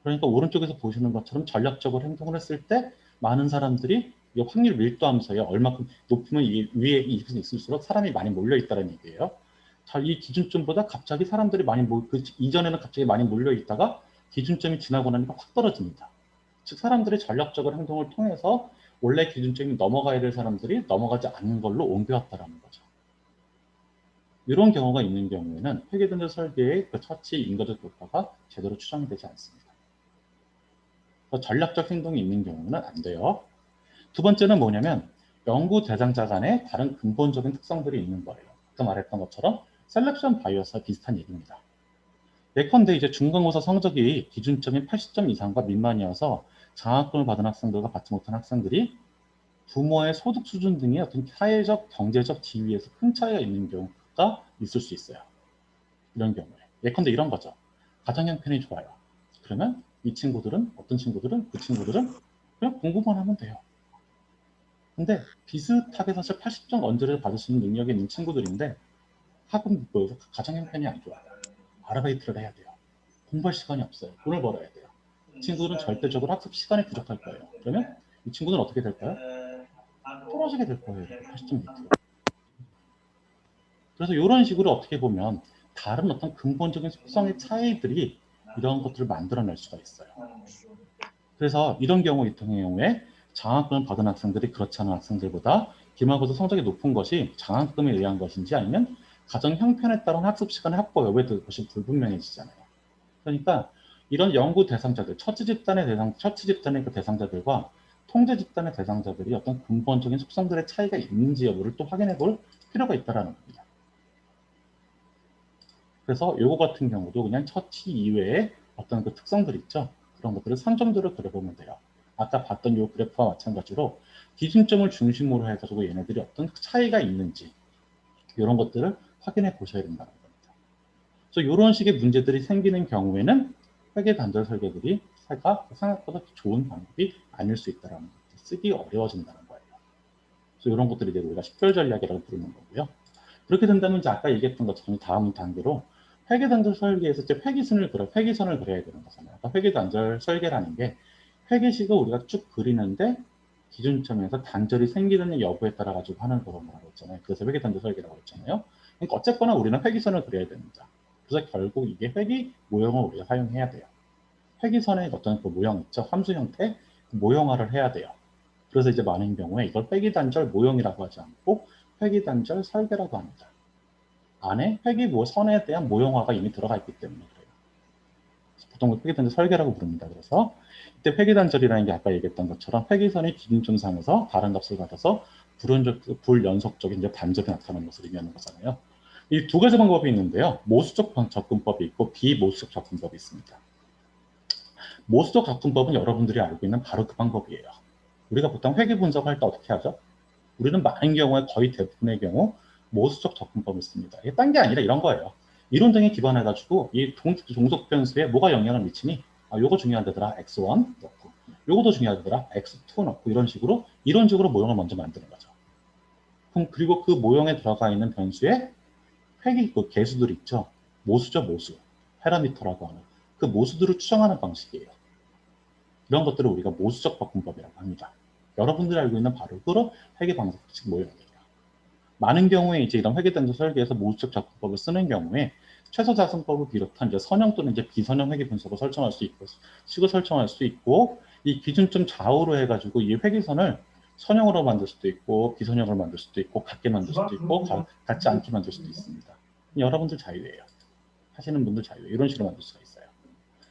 그러니까 오른쪽에서 보시는 것처럼 전략적으로 행동을 했을 때 많은 사람들이 이 확률 밀도 함수에 얼마큼 높으면 이 위에 있을수록 사람이 많이 몰려 있다는 얘기예요. 자, 이 기준점보다 갑자기 사람들이 이전에는 갑자기 많이 몰려 있다가 기준점이 지나고 나니까 확 떨어집니다. 즉 사람들이 전략적인 행동을 통해서 원래 기준점이 넘어가야 될 사람들이 넘어가지 않는 걸로 옮겨왔다라는 거죠. 이런 경우가 있는 경우에는 회계단전 설계의 그 처치 인과적 효과가 제대로 추정이 되지 않습니다. 그래서 전략적 행동이 있는 경우는 안 돼요. 두 번째는 뭐냐면 연구 대상자 간에 다른 근본적인 특성들이 있는 거예요. 아까 말했던 것처럼 셀렉션 바이어스와 비슷한 얘기입니다. 예컨대 이제 중간고사 성적이 기준점이 80점 이상과 미만이어서 장학금을 받은 학생들과 받지 못한 학생들이 부모의 소득 수준 등의 어떤 사회적, 경제적 지위에서 큰 차이가 있는 경우가 있을 수 있어요. 이런 경우에. 예컨대 이런 거죠. 가정 형편이 좋아요. 그러면 이 친구들은, 어떤 친구들은, 그 친구들은 그냥 공부만 하면 돼요. 근데 비슷하게 사실 80점 언저리를 받을 수 있는 능력이 있는 친구들인데 학원 보여서 가정 형편이 안 좋아요. 아르바이트를 해야 돼요. 공부할 시간이 없어요. 돈을 벌어야 돼요. 이 친구들은 절대적으로 학습 시간이 부족할 거예요. 그러면 이 친구들은 어떻게 될까요? 떨어지게 될 거예요. 80점 밑으로. 그래서 이런 식으로 어떻게 보면 다른 어떤 근본적인 속성의 차이들이 이런 것들을 만들어낼 수가 있어요. 그래서 이런 경우에 장학금을 받은 학생들이 그렇지 않은 학생들보다 기말고사 성적이 높은 것이 장학금에 의한 것인지 아니면 가정 형편에 따른 학습 시간의 확보 여부에 대한 것이 불분명해지잖아요. 그러니까 이런 연구 대상자들, 처치 집단의 그 대상자들과 통제 집단의 대상자들이 어떤 근본적인 속성들의 차이가 있는지 여부를 또 확인해 볼 필요가 있다는 겁니다. 그래서 요거 같은 경우도 그냥 처치 이외에 어떤 그 특성들 있죠. 그런 것들을 상점들을 그려보면 돼요. 아까 봤던 요 그래프와 마찬가지로 기준점을 중심으로 해가지고 얘네들이 어떤 차이가 있는지 이런 것들을 확인해 보셔야 된다는 겁니다. 그래서 이런 식의 문제들이 생기는 경우에는 회계 단절 설계들이 생각보다 좋은 방법이 아닐 수 있다는 것들, 쓰기 어려워진다는 거예요. 그래서 이런 것들이 우리가 식별 전략이라고 부르는 거고요. 그렇게 된다면 이제 아까 얘기했던 것처럼 다음 단계로 회계 단절 설계에서 이제 회기선을 그려야 되는 거잖아요. 그러니까 회계 단절 설계라는 게 회계식을 우리가 쭉 그리는데 기준점에서 단절이 생기느냐 여부에 따라 가지고 하는 거라고 했잖아요. 그래서 회계 단절 설계라고 했잖아요. 그러니까 어쨌거나 우리는 회기선을 그려야 됩니다. 그래서 결국 이게 회기 모형을 우리가 사용해야 돼요. 회기선의 어떤 그 모형 있죠. 함수 형태 그 모형화를 해야 돼요. 그래서 이제 많은 경우에 이걸 회기 단절 모형이라고 하지 않고 회기 단절 설계라고 합니다. 안에 선에 대한 모형화가 이미 들어가 있기 때문에 그래요. 보통 회기 단절 설계라고 부릅니다. 그래서 이때 회기 단절이라는 게 아까 얘기했던 것처럼 회기선의 기준점상에서 다른 값을 받아서 불연속적인 이제 반절이 나타나는 것을 의미하는 거잖아요. 이 두 가지 방법이 있는데요. 모수적 접근법이 있고 비모수적 접근법이 있습니다. 모수적 접근법은 여러분들이 알고 있는 바로 그 방법이에요. 우리가 보통 회계 분석할 때 어떻게 하죠? 우리는 많은 경우에 거의 대부분의 경우 모수적 접근법을 씁니다. 이게 딴 게 아니라 이런 거예요. 이론 등에 기반해가지고 이 종속 변수에 뭐가 영향을 미치니? 요거 중요하더라 x1 넣고 요거도 중요하더라 x2 넣고 이런 식으로 모형을 먼저 만드는 거죠. 그리고 그 모형에 들어가 있는 변수에 회계 그 개수들 있죠. 모수죠, 모수. 파라미터라고 하는 그 모수들을 추정하는 방식이에요. 이런 것들을 우리가 모수적 접근법이라고 합니다. 여러분들이 알고 있는 바로 그런 회계 방식 모형이에요. 많은 경우에 이제 이런 회계단지 설계에서 모수적 접근법을 쓰는 경우에 최소자산법을 비롯한 이제 선형 또는 이제 비선형 회계 분석을 설정할 수 있고, 식을 설정할 수 있고, 이 기준점 좌우로 해가지고 이 회계선을 선형으로 만들 수도 있고, 비선형으로 만들 수도 있고, 같게 만들 수도 있고, 같지 않게 만들 수도 있습니다. 여러분들 자유예요. 하시는 분들 자유예요. 이런 식으로 만들 수가 있어요.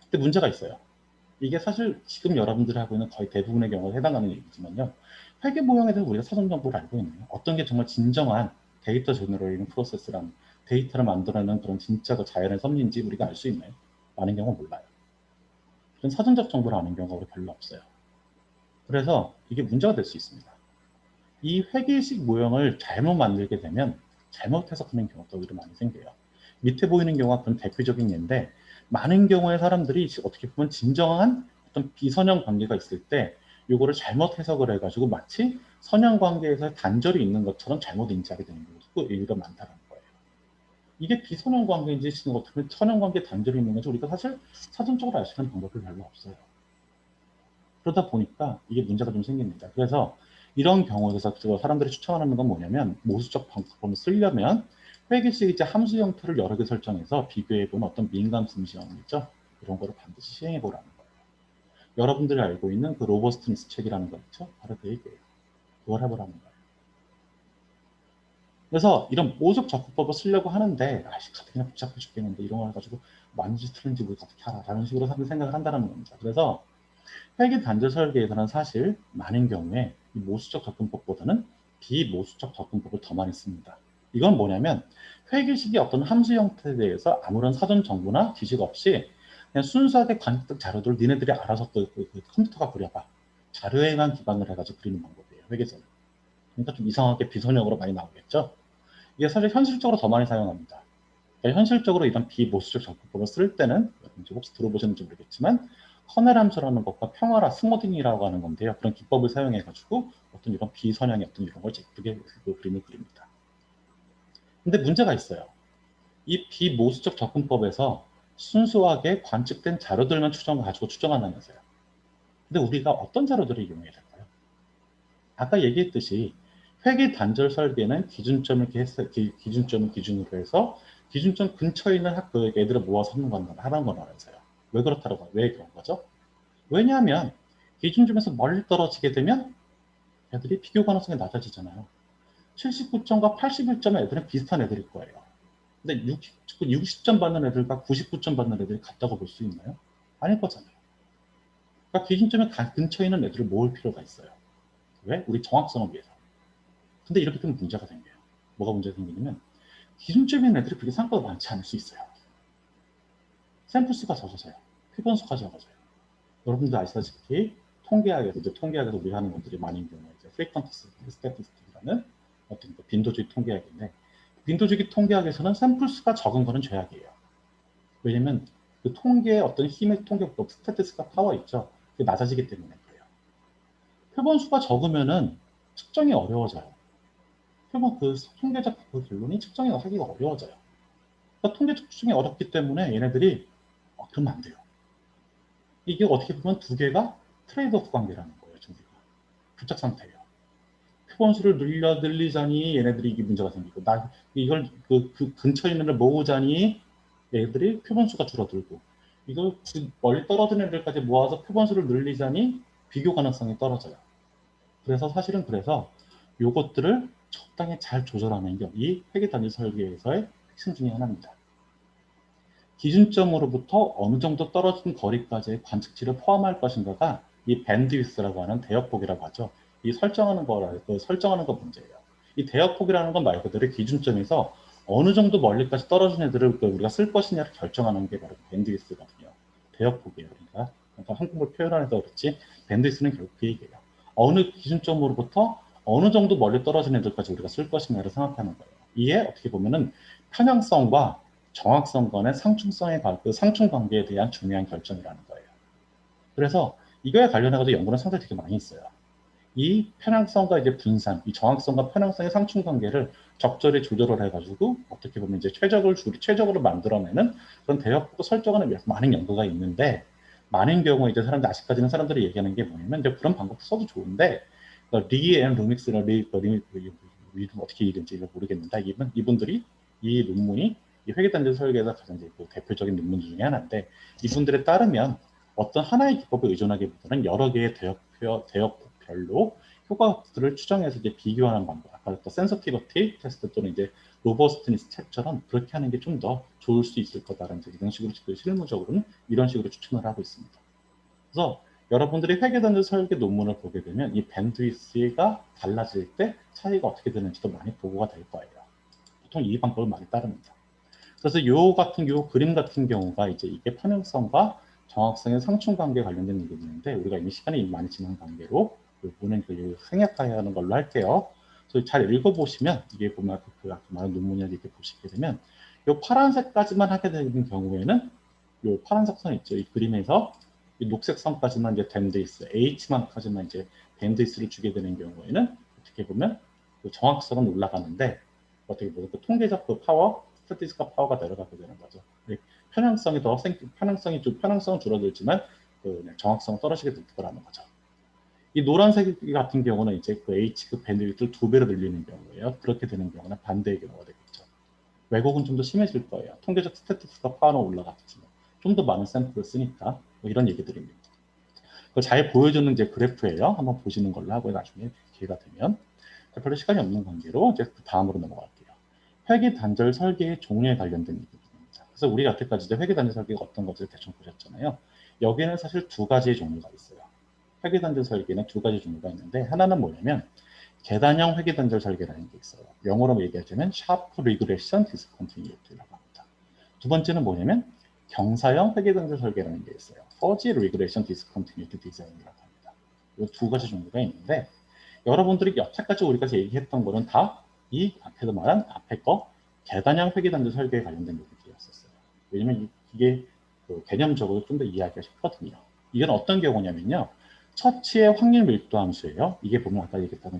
근데 문제가 있어요. 이게 사실 지금 여러분들이 하고 있는 거의 대부분의 경우에 해당하는 얘기지만요. 회계 모형에 대해서 우리가 사전 정보를 알고 있나요? 어떤 게 정말 진정한 데이터 제너레이팅 프로세스란 데이터를 만들어내는 그런 진짜 그 자연의 섭리인지 우리가 알 수 있나요? 많은 경우 몰라요. 그런 사전적 정보를 아는 경우가 우리 별로 없어요. 그래서 이게 문제가 될 수 있습니다. 이 회계식 모형을 잘못 만들게 되면 잘못 해석하는 경우가 오히려 많이 생겨요. 밑에 보이는 경우가 그런 대표적인 예인데, 많은 경우에 사람들이 어떻게 보면 진정한 어떤 비선형 관계가 있을 때 이거를 잘못 해석을 해가지고 마치 선형 관계에서 단절이 있는 것처럼 잘못 인지하게 되는 경우가 많다는 거예요. 이게 비선형 관계인지 어떻게 선형 관계 단절이 있는 건지 우리가 사실 사전적으로 알 수 있는 방법이 별로 없어요. 그러다 보니까 이게 문제가 좀 생깁니다. 그래서 이런 경우에서 사람들이 추천하는 건 뭐냐면, 모수적 방법을 쓰려면 회계식 이제 함수 형태를 여러 개 설정해서 비교해보는 어떤 민감 심시험 있죠? 이런 거를 반드시 시행해보라는 거예요. 여러분들이 알고 있는 그 로버스트니스 책이라는 거 있죠? 바로 그 얘기예요. 그걸 해보라는 거예요. 그래서 이런 모수적 접근법을 쓰려고 하는데, 아이씨, 그냥 붙잡고 죽겠는데 이런 걸 해가지고 맞는지 틀린지 우리가 어떻게 알아? 라는 식으로 생각을 한다는 겁니다. 그래서 회계 단절 설계에서는 사실 많은 경우에 이 모수적 접근법보다는 비모수적 접근법을 더 많이 씁니다. 이건 뭐냐면, 회계식의 어떤 함수 형태에 대해서 아무런 사전 정보나 지식 없이 그냥 순수하게 관측 자료들을 니네들이 알아서 그 컴퓨터가 그려봐. 자료에만 기반을 해가지고 그리는 방법이에요, 회계선은. 그러니까 좀 이상하게 비선형으로 많이 나오겠죠. 이게 사실 현실적으로 더 많이 사용합니다. 그러니까 현실적으로 이런 비모수적 접근법을 쓸 때는, 혹시 들어보셨는지 모르겠지만, 커넬 함수라는 것과 평화라 스모딩이라고 하는 건데요. 그런 기법을 사용해가지고 어떤 이런 비선형의 어떤 이런 걸 예쁘게 그림을 그립니다. 근데 문제가 있어요. 이 비모수적 접근법에서 순수하게 관측된 자료들만 가지고 추정한다면서요. 근데 우리가 어떤 자료들을 이용해야 될까요? 아까 얘기했듯이 회계 단절 설계는 기준점을 기준으로 해서 기준점 근처에 있는 애들을 모아서 하는 거라면서요. 왜 그렇다고, 왜 그런 거죠? 왜냐하면 기준점에서 멀리 떨어지게 되면 애들이 비교 가능성이 낮아지잖아요. 79점과 81점의 애들은 비슷한 애들일 거예요. 근데 60점 받는 애들과 99점 받는 애들이 같다고 볼 수 있나요? 아닐 거잖아요. 그러니까 기준점에 근처에 있는 애들을 모을 필요가 있어요. 왜? 우리 정확성을 위해서. 근데 이렇게 되면 문제가 생겨요. 뭐가 문제가 생기냐면, 기준점에 있는 애들이 그렇게 생각보다 많지 않을 수 있어요. 샘플 수가 적어서요. 표본 수가 적어서요. 여러분들 아시다시피 통계학에서 우리 하는 분들이 많은 경우에 이제 프리퀀티스 스태티스틱이라는 어떤 빈도주의 통계학인데, 빈도주의 통계학에서는 샘플 수가 적은 거는 죄악이에요. 왜냐면 그 통계의 어떤 힘의 통계법, 스태티스틱 파워 있죠. 그게 낮아지기 때문에 그래요. 표본 수가 적으면은 측정이 어려워져요. 표본 통계적 결론이 측정이 하기가 어려워져요. 그러니까 통계적 측정이 어렵기 때문에 얘네들이 그러면 안 돼요. 이게 어떻게 보면 두 개가 트레이드오프 관계라는 거예요. 지금 부착 상태예요. 표본수를 늘리자니 얘네들이 이게 문제가 생기고, 이걸 그 근처에 있는 애를 모으자니 얘들이 표본수가 줄어들고, 이걸 멀리 떨어진 애들까지 모아서 표본수를 늘리자니 비교 가능성이 떨어져요. 그래서 사실은 요것들을 적당히 잘 조절하는 게 이 회계 단위 설계에서의 핵심 중에 하나입니다. 기준점으로부터 어느 정도 떨어진 거리까지의 관측치를 포함할 것인가가 이 밴드위스라고 하는 대역폭이라고 하죠. 이 설정하는 거 문제예요. 이 대역폭이라는 건 말 그대로 기준점에서 어느 정도 멀리까지 떨어진 애들을 우리가 쓸 것이냐를 결정하는 게 바로 밴드위스거든요. 대역폭이에요. 그러니까 한국말 표현해서 그렇지 밴드위스는 결국 그 얘기예요. 어느 기준점으로부터 어느 정도 멀리 떨어진 애들까지 우리가 쓸 것이냐를 생각하는 거예요. 이게 어떻게 보면은 편향성과 정확성 간의 상충 관계에 대한 중요한 결정이라는 거예요. 그래서 이거에 관련해서 연구는 상당히 되게 많이 있어요. 이 편향성과 이제 분산, 이 정확성과 편향성의 상충 관계를 적절히 조절을 해가지고 어떻게 보면 이제 최적으로 만들어내는 그런 대역폭을 설정하는 위해서 많은 연구가 있는데, 많은 경우에 이제 사람들 아직까지는 사람들이 얘기하는 게 뭐냐면 이제 그런 방법도 써도 좋은데 리앤 루믹스나 이름 어떻게 이름인지 모르겠는데 이분들이 이 논문이 이 회계단지 설계에서 가장 이제 그 대표적인 논문 중에 하나인데 이분들에 따르면 어떤 하나의 기법에 의존하기보다는 여러 개의 대역별로 효과들을 추정해서 이제 비교하는 방법, 아까 또 센서티비티 테스트 또는 이제 로버스트니스 책처럼 그렇게 하는 게 좀 더 좋을 수 있을 거다라는 이런 식으로 실무적으로는 이런 식으로 추천을 하고 있습니다. 그래서 여러분들이 회계단지 설계 논문을 보게 되면 이 밴드위스가 달라질 때 차이가 어떻게 되는지도 많이 보고가 될 거예요. 보통 이 방법을 많이 따릅니다. 그래서 요 그림 같은 경우가 이제 이게 편향성과 정확성의 상충 관계 관련된 얘기인데 우리가 이미 시간이 많이 지난 관계로 보는 생략하는 걸로 할게요. 그래서 잘 읽어보시면 이게 보면 그 많은 논문을 이렇게 보시게 되면 요 파란색까지만 하게 되는 경우에는 요 파란색 선 있죠. 이 그림에서 이 녹색 선까지만 이제 밴드위스, H만까지만 이제 밴드위스를 주게 되는 경우에는 어떻게 보면 그 정확성은 올라가는데 어떻게 보면 그 통계적 그 파워, 스태티스틱 파워가 내려가게 되는 거죠. 편향성은 줄어들지만 그 정확성은 떨어지게 될 거라는 거죠. 이 노란색 같은 경우는 이제 그 H 그 밴드위스를 2배로 늘리는 경우예요. 그렇게 되는 경우는 반대의 경우가 되겠죠. 왜곡은 좀 더 심해질 거예요. 통계적 스태티스틱 파워는 올라가겠지만 좀 더 많은 샘플을 쓰니까 뭐 이런 얘기들입니다. 그걸 잘 보여주는 이제 그래프예요. 한번 보시는 걸로 하고 나중에 기회가 되면 별로 시간이 없는 관계로 이제 다음으로 넘어갈게요. 회계 단절 설계의 종류에 관련된 얘기입니다. 그래서 우리가 여태까지 이제 회계 단절 설계가 어떤 것을 대충 보셨잖아요. 여기에는 사실 두 가지의 종류가 있어요. 회계 단절 설계는 두 가지 종류가 있는데 하나는 뭐냐면 계단형 회계 단절 설계라는 게 있어요. 영어로 얘기하자면 Sharp Regression Discontinuity라고 합니다. 두 번째는 뭐냐면 경사형 회계 단절 설계라는 게 있어요. Fuzzy Regression Discontinuity Design이라고 합니다. 이 두 가지 종류가 있는데 여러분들이 여태까지 우리가 얘기했던 거는 다 이 앞에서 말한 앞에 거 계단형 회계 단절 설계에 관련된 얘기들이었었어요. 왜냐면 이게 그 개념적으로 좀 더 이해하기가 쉽거든요. 이건 어떤 경우냐면요. 처치의 확률 밀도 함수예요. 이게 보면 아까 얘기했던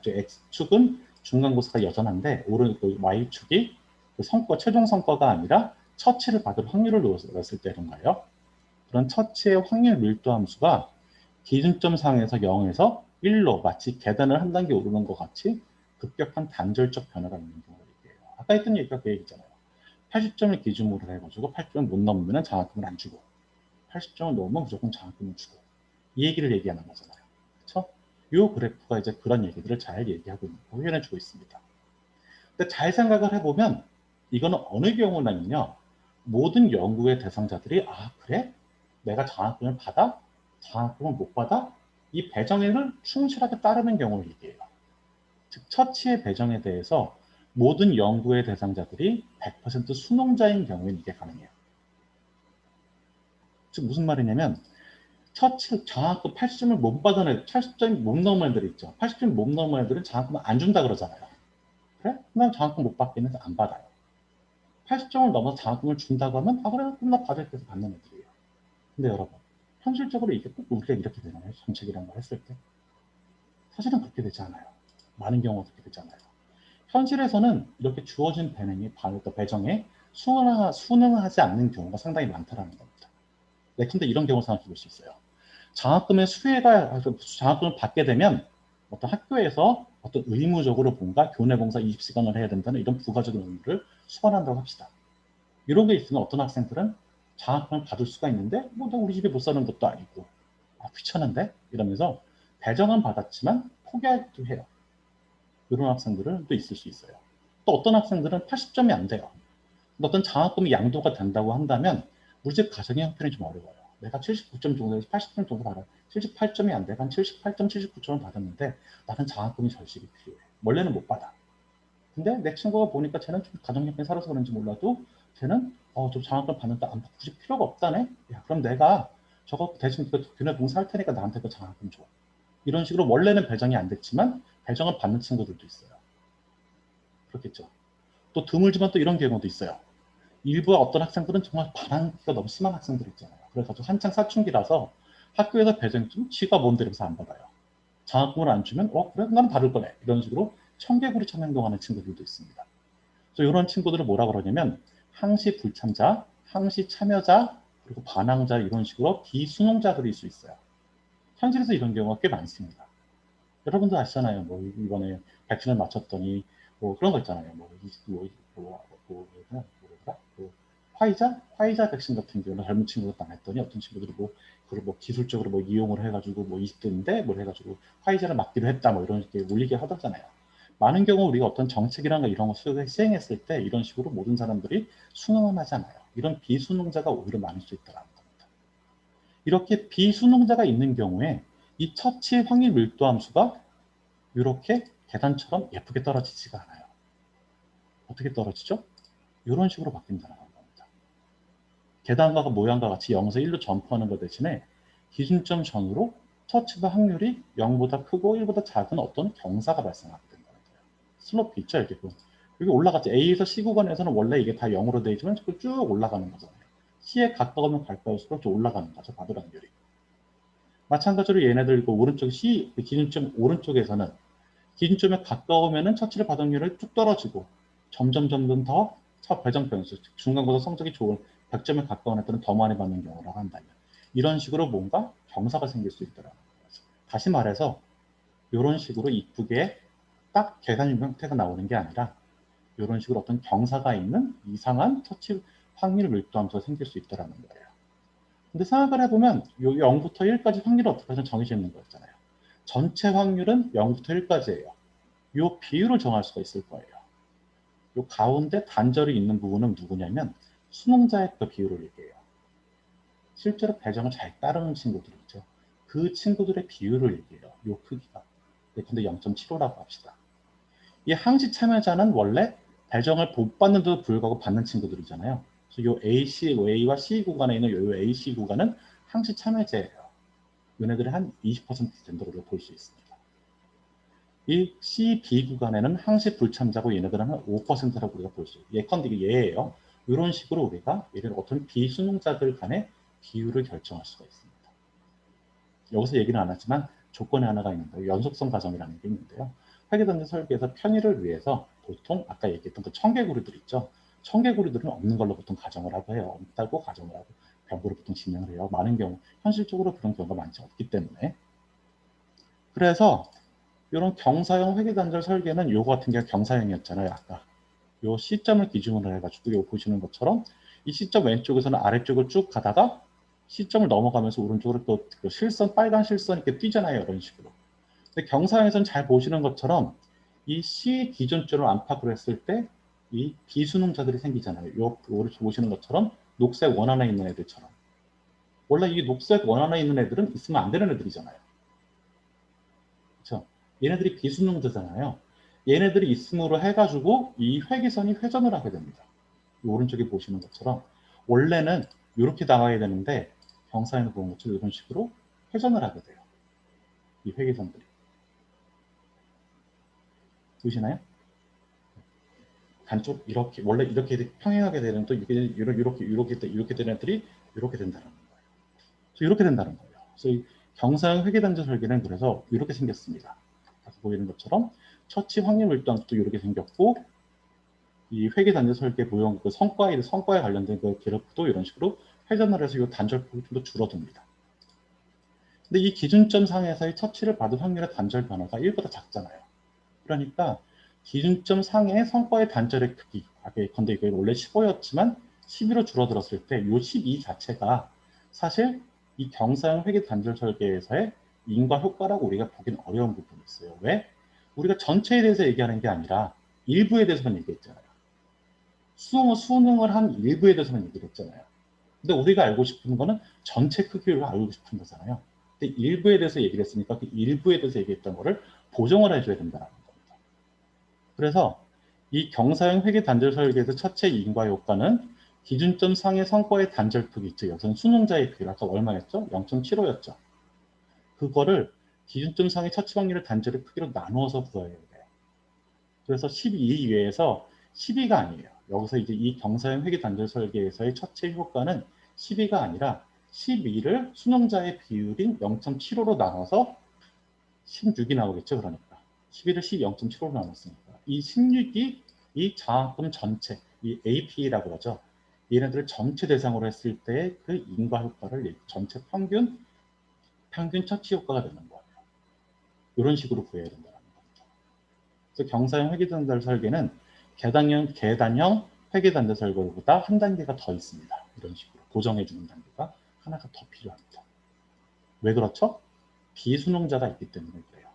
X축은 중간고사가 여전한데 오른 그 Y축이 그 최종 성과가 아니라 처치를 받을 확률을 넣었을 때는 거예요. 그런 처치의 확률 밀도 함수가 기준점 상에서 0에서 1로 마치 계단을 한 단계 오르는 것 같이 급격한 단절적 변화가 있는 경우를 얘기해요. 아까 했던 얘기가 그 얘기잖아요. 80점을 기준으로 해가지고 80점을 못 넘으면 장학금을 안 주고 80점을 넘으면 무조건 장학금을 주고 이 얘기를 얘기하는 거잖아요. 그렇죠? 이 그래프가 이제 그런 얘기들을 잘 얘기하고 있는 거 표현해주고 있습니다. 근데 잘 생각을 해보면 이거는 어느 경우냐면요. 모든 연구의 대상자들이 그래? 내가 장학금을 받아? 장학금을 못 받아? 이 배정액을 충실하게 따르는 경우를 얘기해요. 즉 처치의 배정에 대해서 모든 연구의 대상자들이 100% 수능자인 경우에는 이게 가능해요. 즉 무슨 말이냐면 장학금 80점을 못 받은 애들, 80점이 못 넘은 애들 있죠. 80점이 못 넘은 애들은 장학금을 안 준다 그러잖아요. 그래? 난 장학금 못 받겠는데 안 받아요. 80점을 넘어서 장학금을 준다고 하면 그래, 그럼 나 받을 때서 받는 애들이에요. 근데 여러분, 현실적으로 이게 꼭 우리가 이렇게 되나요? 정책이란 걸 했을 때? 사실은 그렇게 되지 않아요. 많은 경우가 그렇게 되지 않아요. 현실에서는 이렇게 주어진 배정에 순응하지 않는 경우가 상당히 많다는 겁니다. 근데 이런 경우 생각해 볼 수 있어요. 장학금을 받게 되면 어떤 학교에서 어떤 의무적으로 뭔가 교내 봉사 20시간을 해야 된다는 이런 부가적인 의무를 수반한다고 합시다. 이런 게 있으면 어떤 학생들은 장학금을 받을 수가 있는데 뭐 우리 집에 못 사는 것도 아니고 귀찮은데 이러면서 배정은 받았지만 포기하기도 해요. 이런 학생들은 또 있을 수 있어요. 또 어떤 학생들은 80점이 안 돼요. 어떤 장학금이 양도가 된다고 한다면 우리 집 가정의 형편이 좀 어려워요. 내가 79점 정도에서 80점 정도 받아 78점이 안 돼. 한 78점, 79점을 받았는데 나는 장학금이 절실히 필요해. 원래는 못 받아. 근데 내 친구가 보니까 쟤는 좀 가정 형편이 살아서 그런지 몰라도 쟤는 좀 장학금 받는데 안 받고 굳이 필요가 없다네. 야, 그럼 내가 저거 대신 교내 봉사할 테니까 나한테 그 장학금 줘. 이런 식으로 원래는 배정이 안 됐지만 배정을 받는 친구들도 있어요. 그렇겠죠. 또 드물지만 또 이런 경우도 있어요. 일부 어떤 학생들은 정말 반항기가 너무 심한 학생들 있잖아요. 그래서 한창 사춘기라서 학교에서 배정 좀 지가 뭔데 이러면서 안 받아요. 장학금을 안 주면 그래 나는 받을 거네 이런 식으로 청개구리처럼 행동하는 친구들도 있습니다. 그래서 이런 친구들을 뭐라 그러냐면 항시 불참자, 항시 참여자 그리고 반항자 이런 식으로 비수능자들일 수 있어요. 현실에서 이런 경우가 꽤 많습니다. 여러분도 아시잖아요. 뭐 이번에 백신을 맞췄더니 뭐 그런 거 있잖아요. 화이자 백신 같은 경우는 젊은 친구들 안 했더니 어떤 친구들이 뭐 그걸 뭐 기술적으로 뭐 이용을 해가지고 뭐 20대인데 뭘 해가지고 화이자를 맞기로 했다 뭐 이런 식의 울리게 하더잖아요. 많은 경우 우리가 어떤 정책이나 이런 거 시행했을 때 이런 식으로 모든 사람들이 수능을 하지 않아요. 이런 비수능자가 오히려 많을 수 있다는 겁니다. 이렇게 비수능자가 있는 경우에 이 처치 확률 밀도 함수가 이렇게 계단처럼 예쁘게 떨어지지가 않아요. 어떻게 떨어지죠? 이런 식으로 바뀐다는 겁니다. 계단과 모양과 같이 0에서 1로 점프하는 것 대신에 기준점 전후로 처치가 확률이 0보다 크고 1보다 작은 어떤 경사가 발생하게 된다는 거예요. 슬로프 있죠? 이렇게 여기 올라갔죠. A에서 C 구간에서는 원래 이게 다 0으로 되어 있지만 쭉 올라가는 거잖아요. C에 가까우면 갈수록 좀 올라가는 거죠. 바드락률이. 마찬가지로 얘네들 오른쪽 C 기준점 오른쪽에서는 기준점에 가까우면은 처치를 받은 확률이 쭉 떨어지고 점점 더 배정 변수 중간고사 성적이 좋은 100점에 가까운 애들은 더 많이 받는 경우라고 한다면 이런 식으로 뭔가 경사가 생길 수 있더라고요. 다시 말해서 이런 식으로 이쁘게 딱 계산 형태가 나오는 게 아니라 이런 식으로 어떤 경사가 있는 이상한 처치 확률 밀도함수가 생길 수 있다는 거예요. 근데 생각을 해보면 요 0부터 1까지 확률이 어떻게 해서 정해져 있는 거였잖아요. 전체 확률은 0부터 1까지예요. 요 비율을 정할 수가 있을 거예요. 요 가운데 단절이 있는 부분은 누구냐면 수능자의 그 비율을 얘기해요. 실제로 배정을 잘 따르는 친구들이 있죠. 그 친구들의 비율을 얘기해요. 요 크기가. 근데 0.75라고 합시다. 이 항시 참여자는 원래 배정을 못 받는데도 불구하고 받는 친구들이잖아요. 그래서 요 A와 C 구간에 있는 요 AC 구간은 항시 참여자예요. 얘네들이 한 20% 된다고 우리가 볼 수 있습니다. 이 C, B 구간에는 항시 불참자고 얘네들은 한 5%라고 우리가 볼 수 있어요. 예컨대 이게 예예요. 이런 식으로 우리가 예를 어떤 비수능자들 간의 비율을 결정할 수가 있습니다. 여기서 얘기는 안 하지만 조건이 하나가 있는데 연속성 가정이라는 게 있는데요. 회계단지 설계에서 편의를 위해서 보통 아까 얘기했던 그 청개구리들 있죠. 청개구리들은 없는 걸로 보통 가정을 하고 해요. 없다고 가정을 하고 병구를 보통 진행을 해요. 많은 경우 현실적으로 그런 경우가 많지 않기 때문에 그래서 이런 경사형 회계단절 설계는 요거 같은 게 경사형이었잖아요. 아까 요 시점을 기준으로 해가지고 요 보시는 것처럼 이 시점 왼쪽에서는 아래쪽을 쭉 가다가 시점을 넘어가면서 오른쪽으로 또 실선 빨간 실선 이렇게 뛰잖아요. 이런 식으로. 근데 경사형에서는 잘 보시는 것처럼 이 C 기준점을 안팎으로 했을 때 이 비수능자들이 생기잖아요. 요 오른쪽 보시는 것처럼 녹색 원 안에 있는 애들처럼. 원래 이 녹색 원 안에 있는 애들은 있으면 안 되는 애들이잖아요. 그렇죠? 얘네들이 비수능자잖아요. 얘네들이 있음으로 해가지고 이 회계선이 회전을 하게 됩니다. 오른쪽에 보시는 것처럼 원래는 이렇게 나와야 되는데 경사에는 보는 것처럼 이런 식으로 회전을 하게 돼요. 이 회계선들이. 보시나요? 반쪽 이렇게 원래 이렇게 평행하게 되는 또 이렇게 되는 애들이 이렇게 된다는 거예요. 그래서 이렇게 된다는 거예요. 그래서 이 경사형 회계단지 설계는 그래서 이렇게 생겼습니다. 보이는 것처럼 처치 확률 밀도함수도 이렇게 생겼고 이 회계단지 설계 모형 그 성과에 관련된 그 그래프도 이런 식으로 회전을 해서 이 단절폭이 좀 더 줄어듭니다. 근데 이 기준점 상에서의 처치를 받은 확률의 단절 변화가 1보다 작잖아요. 그러니까 기준점 상의 성과의 단절의 크기, 예컨대 이게 원래 15였지만 12로 줄어들었을 때 이 12 자체가 사실 이 경사형 회계 단절 설계에서의 인과 효과라고 우리가 보기는 어려운 부분이 있어요. 왜? 우리가 전체에 대해서 얘기하는 게 아니라 일부에 대해서만 얘기했잖아요. 수능을 한 일부에 대해서만 얘기를 했잖아요. 근데 우리가 알고 싶은 거는 전체 크기를 알고 싶은 거잖아요. 근데 일부에 대해서 얘기를 했으니까 그 일부에 대해서 얘기했던 거를 보정을 해줘야 된다는 겁니다. 그래서 이 경사형 회계 단절 설계에서 첫째 인과 효과는 기준점 상의 성과의 단절 크기, 즉 여기서는 수능자의 비율, 아까 얼마였죠? 0.75였죠. 그거를 기준점 상의 처치 확률의 단절의 크기로 나누어서 구해야 돼요. 그래서 12 이외에서 12가 아니에요. 여기서 이제 이 경사형 회계 단절 설계에서의 첫째 효과는 12가 아니라 12를 수능자의 비율인 0.75로 나눠서 16이 나오겠죠. 그러니까 11을 0.75로 나눴으니까 이 16이 이 장학금 전체, 이 AP라고 하죠. 얘네들을 전체 대상으로 했을 때 그 인과 효과를 전체 평균 처치 효과가 되는 거예요. 이런 식으로 구해야 된다는 겁니다. 그래서 경사형 회계단자 설계는 계단형 회계단자 설계보다 한 단계가 더 있습니다. 이런 식으로 고정해주는 단계가 하나가 더 필요합니다. 왜 그렇죠? 비수능자가 있기 때문에 그래요.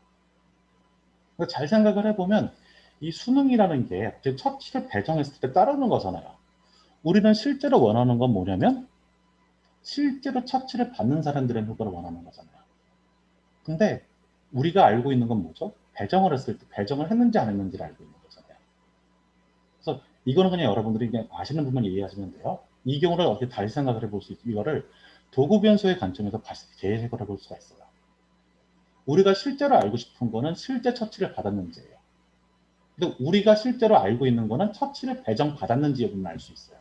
그러니까 잘 생각을 해보면 이 수능이라는 게 처치를 배정했을 때 따르는 거잖아요. 우리는 실제로 원하는 건 뭐냐면 실제로 처치를 받는 사람들의 효과를 원하는 거잖아요. 근데 우리가 알고 있는 건 뭐죠? 배정을 했을 때 배정을 했는지 안 했는지를 알고 있는 거잖아요. 그래서 이거는 그냥 여러분들이 그냥 아시는 부분만 이해하시면 돼요. 이 경우를 어떻게 다시 생각을 해볼 수 있고 이거를 도구 변수의 관점에서 재해석을 해볼 수가 있어요. 우리가 실제로 알고 싶은 거는 실제 처치를 받았는지예요. 근데 우리가 실제로 알고 있는 거는 처치를 배정받았는지 여부는 알 수 있어요.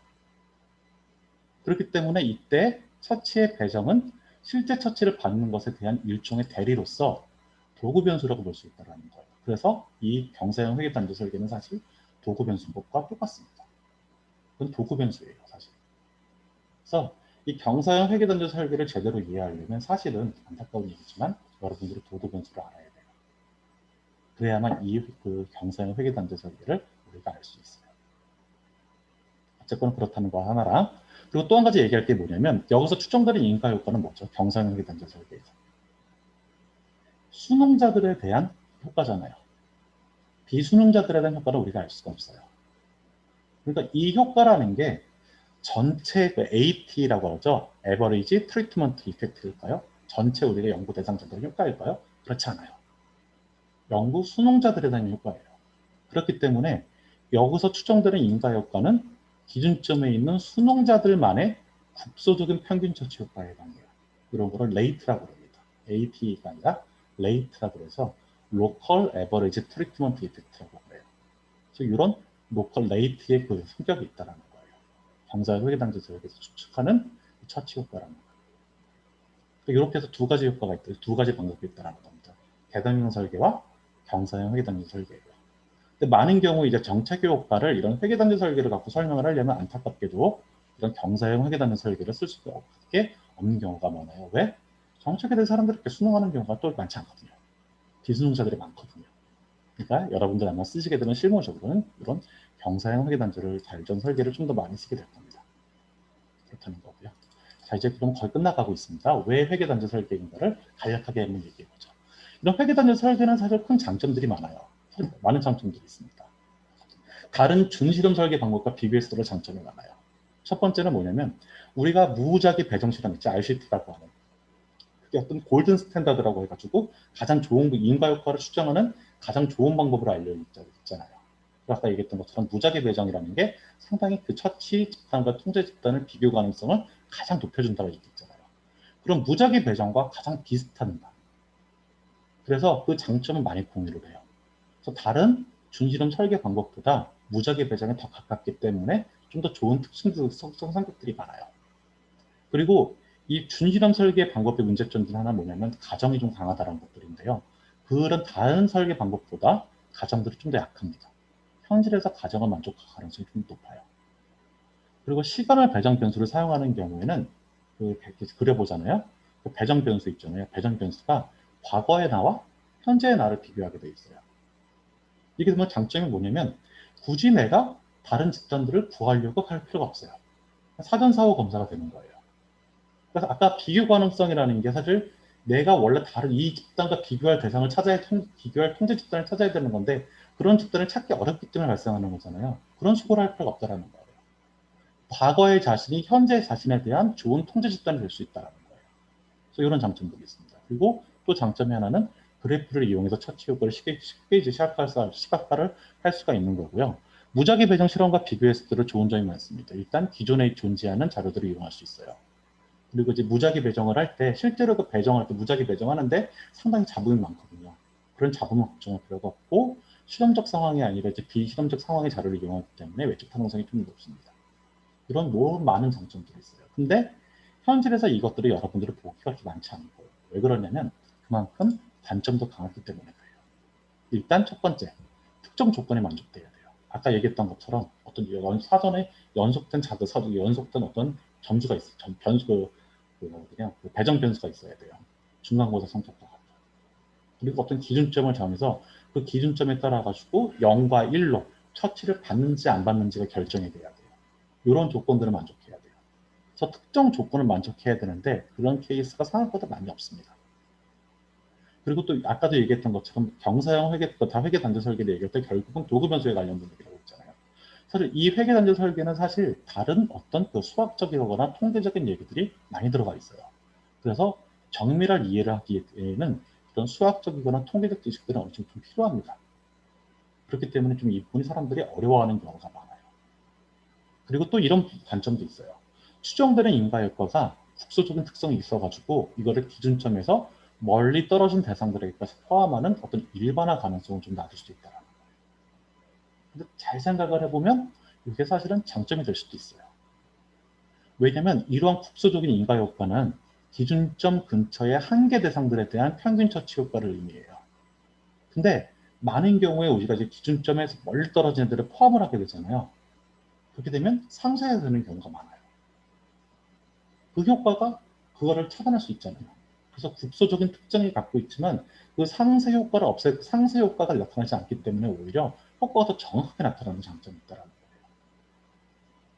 그렇기 때문에 이때 처치의 배정은 실제 처치를 받는 것에 대한 일종의 대리로서 도구 변수라고 볼 수 있다는 거예요. 그래서 이 경사형 회계단지 설계는 사실 도구 변수법과 똑같습니다. 그건 도구 변수예요, 사실. 그래서 이 경사형 회계단지 설계를 제대로 이해하려면 사실은 안타까운 얘기지만 여러분들이 도구 변수를 알아야 돼요. 그래야만 이 경사형 회계단지 설계를 우리가 알 수 있어요. 어쨌거나 그렇다는 거 하나랑 그리고 또 한 가지 얘기할 게 뭐냐면 여기서 추정되는 인과 효과는 뭐죠? 경사형 회계단지 설계에서. 수능자들에 대한 효과잖아요. 비수능자들에 대한 효과를 우리가 알 수가 없어요. 그러니까 이 효과라는 게 전체 AT라고 하죠. Average Treatment Effect일까요? 전체 우리가 연구 대상자들의 효과일까요? 그렇지 않아요. 연구 수능자들에 대한 효과예요. 그렇기 때문에 여기서 추정되는 인과 효과는 기준점에 있는 수능자들만의 국소적인 평균 처치 효과에 해당해요. 이런 거를 레이트라고 합니다. AT가 아니라 레이트라고 해서 Local Average Treatment Effect라고 해요. 그래서 이런 로컬 레이트의 그 성격이 있다는 거예요. 경사의 회계단지 설계에서 추측하는 처치 효과라는 거예요. 이렇게 해서 두 가지 효과가 있다, 두 가지 방법이 있다는 겁니다. 계단형 설계와 경사형 회계단지 설계예요. 근데 많은 경우 이제 정책 효과를 이런 회계단지 설계를 갖고 설명을 하려면 안타깝게도 이런 경사형 회계단지 설계를 쓸 수밖에 없는 경우가 많아요. 왜? 정책에 대해 사람들이 이렇게 수능하는 경우가 또 많지 않거든요. 비수능자들이 많거든요. 그러니까 여러분들 아마 쓰시게 되는 실무적으로는 이런 경사형 회계단지를 잘전 설계를 좀 더 많이 쓰게 될 겁니다. 그렇다는 거고요. 자, 이제 그럼 거의 끝나가고 있습니다. 왜 회계단지 설계인가를 간략하게 한번 얘기해보죠. 이런 회계단지 설계는 사실 큰 장점들이 많아요. 많은 장점들이 있습니다. 다른 준실험 설계 방법과 비교했을 때 장점이 많아요. 첫 번째는 뭐냐면 우리가 무작위 배정 실험 있죠. RCT라고 하는. 그게 어떤 골든 스탠다드라고 해가지고 가장 좋은 인과 효과를 추정하는 가장 좋은 방법으로 알려있잖아요. 아까 얘기했던 것처럼 무작위 배정이라는 게 상당히 그 처치 집단과 통제 집단을 비교 가능성을 가장 높여준다고 얘기했잖아요. 그럼 무작위 배정과 가장 비슷합니다. 그래서 그 장점은 많이 공유를 해요. 그래서 다른 준실험 설계 방법보다 무작위 배정에 더 가깝기 때문에 좀 더 좋은 특징 성격들이 많아요. 그리고 이 준실험 설계 방법의 문제점 중 하나 뭐냐면 가정이 좀 강하다는 것들인데요. 그런 다른 설계 방법보다 가정들이 좀 더 약합니다. 현실에서 가정을 만족할 가능성이 좀 높아요. 그리고 시간을 배정 변수를 사용하는 경우에는 그려보잖아요. 그 배정 변수 있잖아요. 배정 변수가 과거의 나와 현재의 나를 비교하게 돼 있어요. 이게 정말 장점이 뭐냐면 굳이 내가 다른 집단들을 구하려고 할 필요가 없어요. 사전사후 검사가 되는 거예요. 그래서 아까 비교 가능성이라는 게 사실 내가 원래 다른 이 집단과 비교할 대상을 비교할 통제 집단을 찾아야 되는 건데 그런 집단을 찾기 어렵기 때문에 발생하는 거잖아요. 그런 수고를 할 필요가 없다는 거예요. 과거의 자신이 현재 자신에 대한 좋은 통제 집단이 될 수 있다는 거예요. 그래서 이런 장점들이 있습니다. 그리고 또 장점이 하나는 그래프를 이용해서 처치 효과를 쉽게 시각화를 할 수가 있는 거고요. 무작위 배정 실험과 비교했을 때 좋은 점이 많습니다. 일단 기존에 존재하는 자료들을 이용할 수 있어요. 그리고 이제 무작위 배정을 할 때 실제로 그 배정할 때 무작위 배정하는데 상당히 잡음이 많거든요. 그런 잡음을 걱정할 필요가 없고 실험적 상황이 아니라 이제 비실험적 상황의 자료를 이용하기 때문에 외적 타당성이 좀 높습니다. 이런 많은 장점들이 있어요. 근데 현실에서 이것들을 여러분들이 보기가 그렇게 많지 않은 거예요. 왜 그러냐면 그만큼 단점도 강하기 때문에 그래요. 일단 첫 번째, 특정 조건이 만족돼야 돼요. 아까 얘기했던 것처럼 어떤 사전에 연속된 연속된 어떤 점수가 있어요. 변수, 그 배정 변수가 있어야 돼요. 중간고사 성적과 같아요. 그리고 어떤 기준점을 정해서 그 기준점에 따라 가지고 0과 1로 처치를 받는지 안 받는지가 결정이 돼야 돼요. 이런 조건들을 만족해야 돼요. 그래서 특정 조건을 만족해야 되는데 그런 케이스가 생각보다 많이 없습니다. 그리고 또 아까도 얘기했던 것처럼 경사형 회계, 다 회계단지 설계를 얘기할 때 결국은 도구 변수에 관련된 얘기라고 했잖아요. 사실 이 회계단지 설계는 사실 다른 어떤 그 수학적이거나 통계적인 얘기들이 많이 들어가 있어요. 그래서 정밀한 이해를 하기에는 그런 수학적이거나 통계적 지식들은 어느 정도 좀 필요합니다. 그렇기 때문에 좀 이 부분이 사람들이 어려워하는 경우가 많아요. 그리고 또 이런 관점도 있어요. 추정되는 인과효과가 국소적인 특성이 있어가지고 이거를 기준점에서 멀리 떨어진 대상들에게까지 포함하는 어떤 일반화 가능성을 좀 낮을 수도 있다는 거예요. 근데 잘 생각을 해보면 이게 사실은 장점이 될 수도 있어요. 왜냐하면 이러한 국소적인 인과효과는 기준점 근처의 한계 대상들에 대한 평균 처치 효과를 의미해요. 근데 많은 경우에 우리가 이제 기준점에서 멀리 떨어진 애들을 포함을 하게 되잖아요. 그렇게 되면 상쇄가 되는 경우가 많아요. 그 효과가 그거를 차단할 수 있잖아요. 그래서 국소적인 특징을 갖고 있지만 그 상쇄 효과를 상쇄 효과가 나타나지 않기 때문에 오히려 효과가 더 정확하게 나타나는 장점이 있다는 거예요.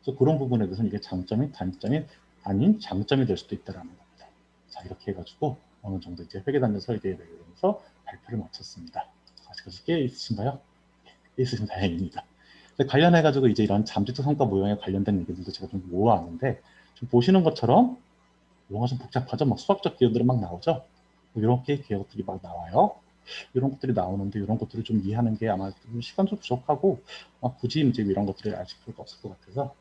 그래서 그런 부분에 대해서는 이게 장점이 단점이 아닌 장점이 될 수도 있다는 겁니다. 자, 이렇게 해가지고 어느 정도 이제 회계단지 설계에 대해서 발표를 마쳤습니다. 아직까지 깨 있으신가요? 깨 있으시면 다행입니다. 관련해가지고 이제 이런 잠재적 성과 모형에 관련된 얘기들도 제가 좀 모아왔는데, 좀 보시는 것처럼 용어가 좀 복잡하죠. 막 수학적 기호들이 막 나오죠. 이렇게 기호들이 막 나와요. 이런 것들이 나오는데 이런 것들을 좀 이해하는 게 아마 좀 시간도 부족하고 굳이 이제 이런 것들을 아실 필요가 없을 것 같아서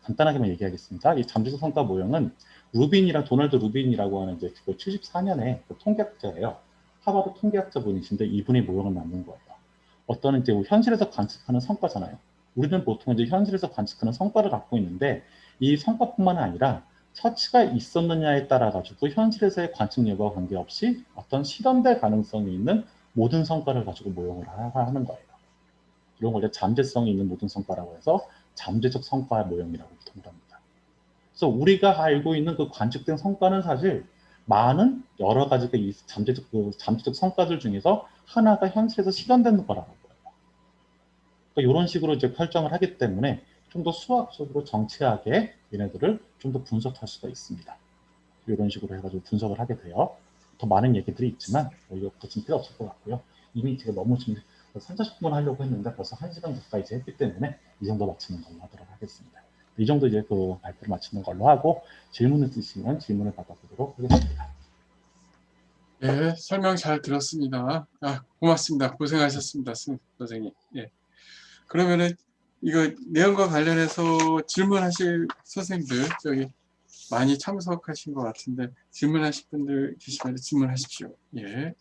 간단하게만 얘기하겠습니다. 이 잠재적 성과 모형은 도널드 루빈이라고 하는 이제 74년에 그 통계학자예요. 하버드 통계학자 분이신데 이분이 모형을 만든 거예요. 어떤 이제 현실에서 관측하는 성과잖아요. 우리는 보통 이제 현실에서 관측하는 성과를 갖고 있는데 이 성과뿐만 아니라 처치가 있었느냐에 따라 가지고 현실에서의 관측 여부와 관계없이 어떤 실현될 가능성이 있는 모든 성과를 가지고 모형을 하는 거예요. 이런 걸 잠재성이 있는 모든 성과라고 해서 잠재적 성과 모형이라고 보통 합니다. 그래서 우리가 알고 있는 그 관측된 성과는 사실 많은 여러 가지가 이 잠재적 성과들 중에서 하나가 현실에서 실현되는 거라는 거예요. 그러니까 이런 식으로 이제 설정을 하기 때문에 좀 더 수학적으로 정치하게 얘네들을 좀 더 분석할 수가 있습니다. 이런 식으로 해가지고 분석을 하게 돼요. 더 많은 얘기들이 있지만 이것도 지금 필요 없을 것 같고요. 이미 제가 너무 지금 3, 40분 하려고 했는데 벌써 1시간 가까이 이제 했기 때문에 이 정도 마치는 걸로 하도록 하겠습니다. 이 정도 이제 그 발표를 마치는 걸로 하고 질문을 있으시면 질문을 받아보도록 하겠습니다. 네, 설명 잘 들었습니다. 고맙습니다. 고생하셨습니다, 선생님. 예. 그러면은 이거 내용과 관련해서 질문하실 선생님들 저기 많이 참석하신 것 같은데 질문하실 분들 계시면 질문하십시오. 예.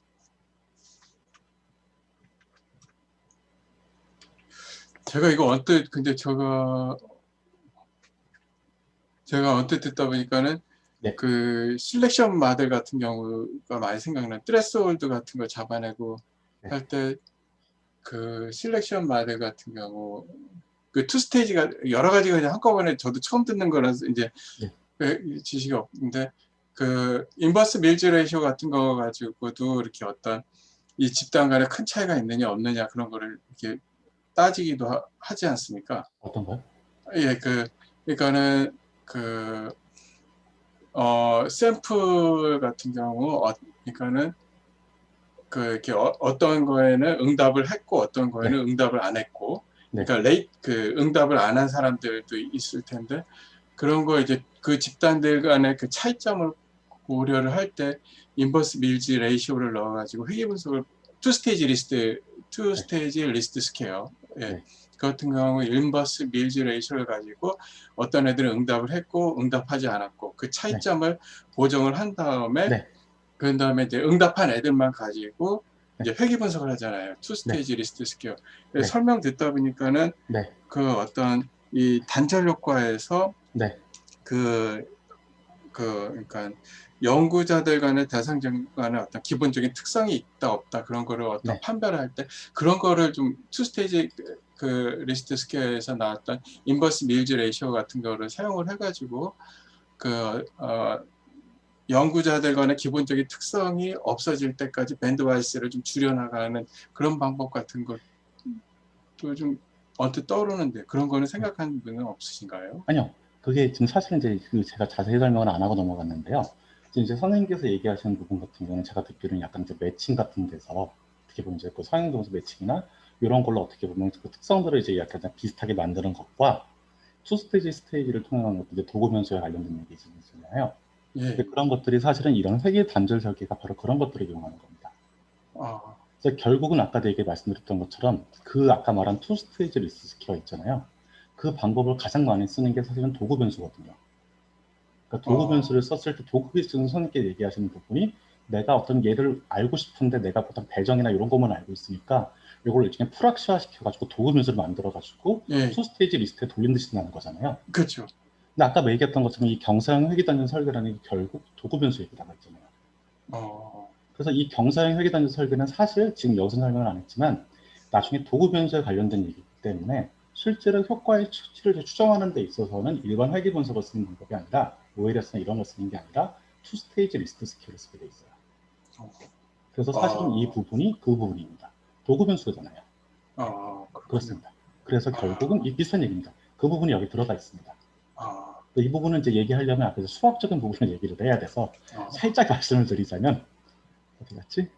제가 이거 언뜻 근데 제가 언뜻 듣다 보니까는 네. 그 실렉션 마들 같은 경우가 많이 생각나요. 트레스홀드 같은 거 잡아내고 네. 할 때 그 실렉션 마들 같은 경우 그 투 스테이지가 여러 가지가 그냥 한꺼번에 저도 처음 듣는 거라서 이제 지식이 없는데 그 인버스 밀즈 레이쇼 같은 거 가지고도 이렇게 어떤 이 집단 간에 큰 차이가 있느냐 없느냐 그런 거를 이렇게 따지기도 하지 않습니까? 어떤 거요? 예, 그러니까는 샘플 같은 경우 그러니까는 이렇게 어떤 거에는 응답을 했고 어떤 거에는 응답을 안 했고 그러니까 응답을 안 한 사람들도 있을 텐데 그런 거 이제 그 집단들 간의 그 차이점을 고려를 할 때 인버스 밀즈 레이쇼를 넣어가지고 회계 분석을 투 스테이지 리스트 스퀘어 그 같은 경우 인버스 밀즈 레이쇼를 가지고 어떤 애들은 응답을 했고 응답하지 않았고 그 차이점을 보정을 한 다음에 그 다음에 이제 응답한 애들만 가지고 이제 회계 분석을 하잖아요. 투 스테이지 리스트 스퀘어. 설명 듣다 보니까는 그 어떤 이 단절 효과에서 그러니까 연구자들 간의 대상자 간의 어떤 기본적인 특성이 있다 없다 그런 거를 어떤 판별할 때 그런 거를 좀 투 스테이지 그 리스트 스퀘어에서 나왔던 인버스 밀즈 레이쇼 같은 거를 사용을 해가지고 그 연구자들 간의 기본적인 특성이 없어질 때까지 밴드와이스를 좀 줄여나가는 그런 방법 같은 것도 좀 언뜻 떠오르는데 그런 거는 생각한 분은 없으신가요? 아니요. 그게 지금 사실 이제 그 제가 자세히 설명을 안 하고 넘어갔는데요. 지금 이제 선생님께서 얘기하시는 부분 같은 경우는 제가 듣기로는 약간 이제 매칭 같은 데서 어떻게 보면 이제 그 상행동사 매칭이나 이런 걸로 어떻게 보면 그 특성들을 이제 약간 비슷하게 만드는 것과 투 스테이지 스테이지를 통한 것도 이제 도구 변수에 관련된 얘기잖아요. 예. 근데 그런 것들이 사실은 이런 회계 단절 설계가 바로 그런 것들을 이용하는 겁니다. 아, 그래서 결국은 아까 되게 말씀드렸던 것처럼 그 아까 말한 투 스테이지 리스트 스퀘어 있잖아요. 그 방법을 가장 많이 쓰는 게 사실은 도구 변수거든요. 그러니까 도구 변수를 썼을 때 도구 변수는 선생님께 얘기하시는 부분이 내가 어떤 예를 알고 싶은데 내가 보통 배정이나 이런 것만 알고 있으니까 이걸 일종의 풀악시화 시켜가지고 도구 변수를 만들어가지고 예, 투 스테이지 리스트에 돌린 듯이 나는 거잖아요. 그렇죠. 근데 아까 얘기했던 것처럼 이 경사형 회귀단전 설계라는 게 결국 도구 변수 얘기 나가 있잖아요. 그래서 이 경사형 회귀단전 설계는 사실 지금 여기서 설명을 안 했지만 나중에 도구 변수에 관련된 얘기이기 때문에 실제로 효과의 수치를 추정하는 데 있어서는 일반 회귀 분석을 쓰는 방법이 아니라 오히려 이런 걸 쓰는 게 아니라 투 스테이지 리스트 스퀘어를 쓰게 돼 있어요. 그래서 사실은 이 부분이 그 부분입니다. 도구 변수잖아요. 그렇습니다. 그래서 결국은 이 비슷한 얘기입니다. 그 부분이 여기 들어가 있습니다. 이 부분은 이제 얘기하려면 앞에서 수학적인 부분을 얘기를 해야 돼서 살짝 말씀을 드리자면 어디 갔지?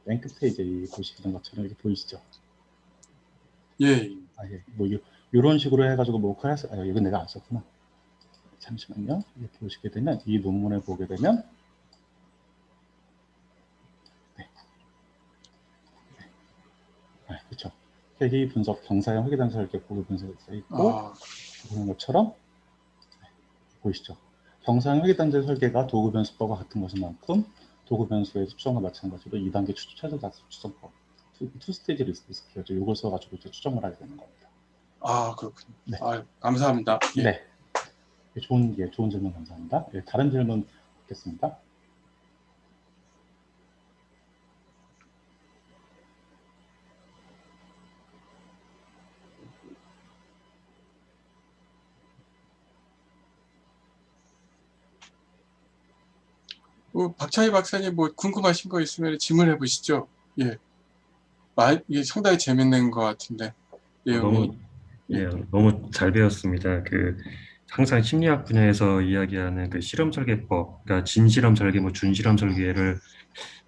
맨 끝에 이제 보시는 것처럼 이렇게 보이시죠? 예. 예. 뭐 이런 식으로 해가지고 뭐 클래스 이건 내가 안 썼구나. 잠시만요. 이렇게 보시게 되면 이 논문을 보게 되면 그렇죠. 회귀 분석 경사형 회귀 단설 이렇게 고급 분석이 써 있고 보는 것처럼 보이시죠? 경사형 회귀 단설 설계가 도구 변수법과 같은 것인 만큼 도구 변수의 추정과 마찬가지로 2단계 최저 다수 추정법 투 스테이지 리스트 스퀘어죠. 이걸 써가지고 이제 추정을 하게 되는 겁니다. 그렇군요. 네. 감사합니다. 예. 네. 좋은 질문 감사합니다. 예, 다른 질문 듣겠습니다. 박찬희 박사님 뭐 궁금하신 거 있으면 질문해 보시죠. 예. 이게 상당히 재밌는 것 같은데. 너무 너무 잘 배웠습니다. 항상 심리학 분야에서 이야기하는 그 실험 설계법, 그러니까 진실험 설계, 뭐 준실험 설계를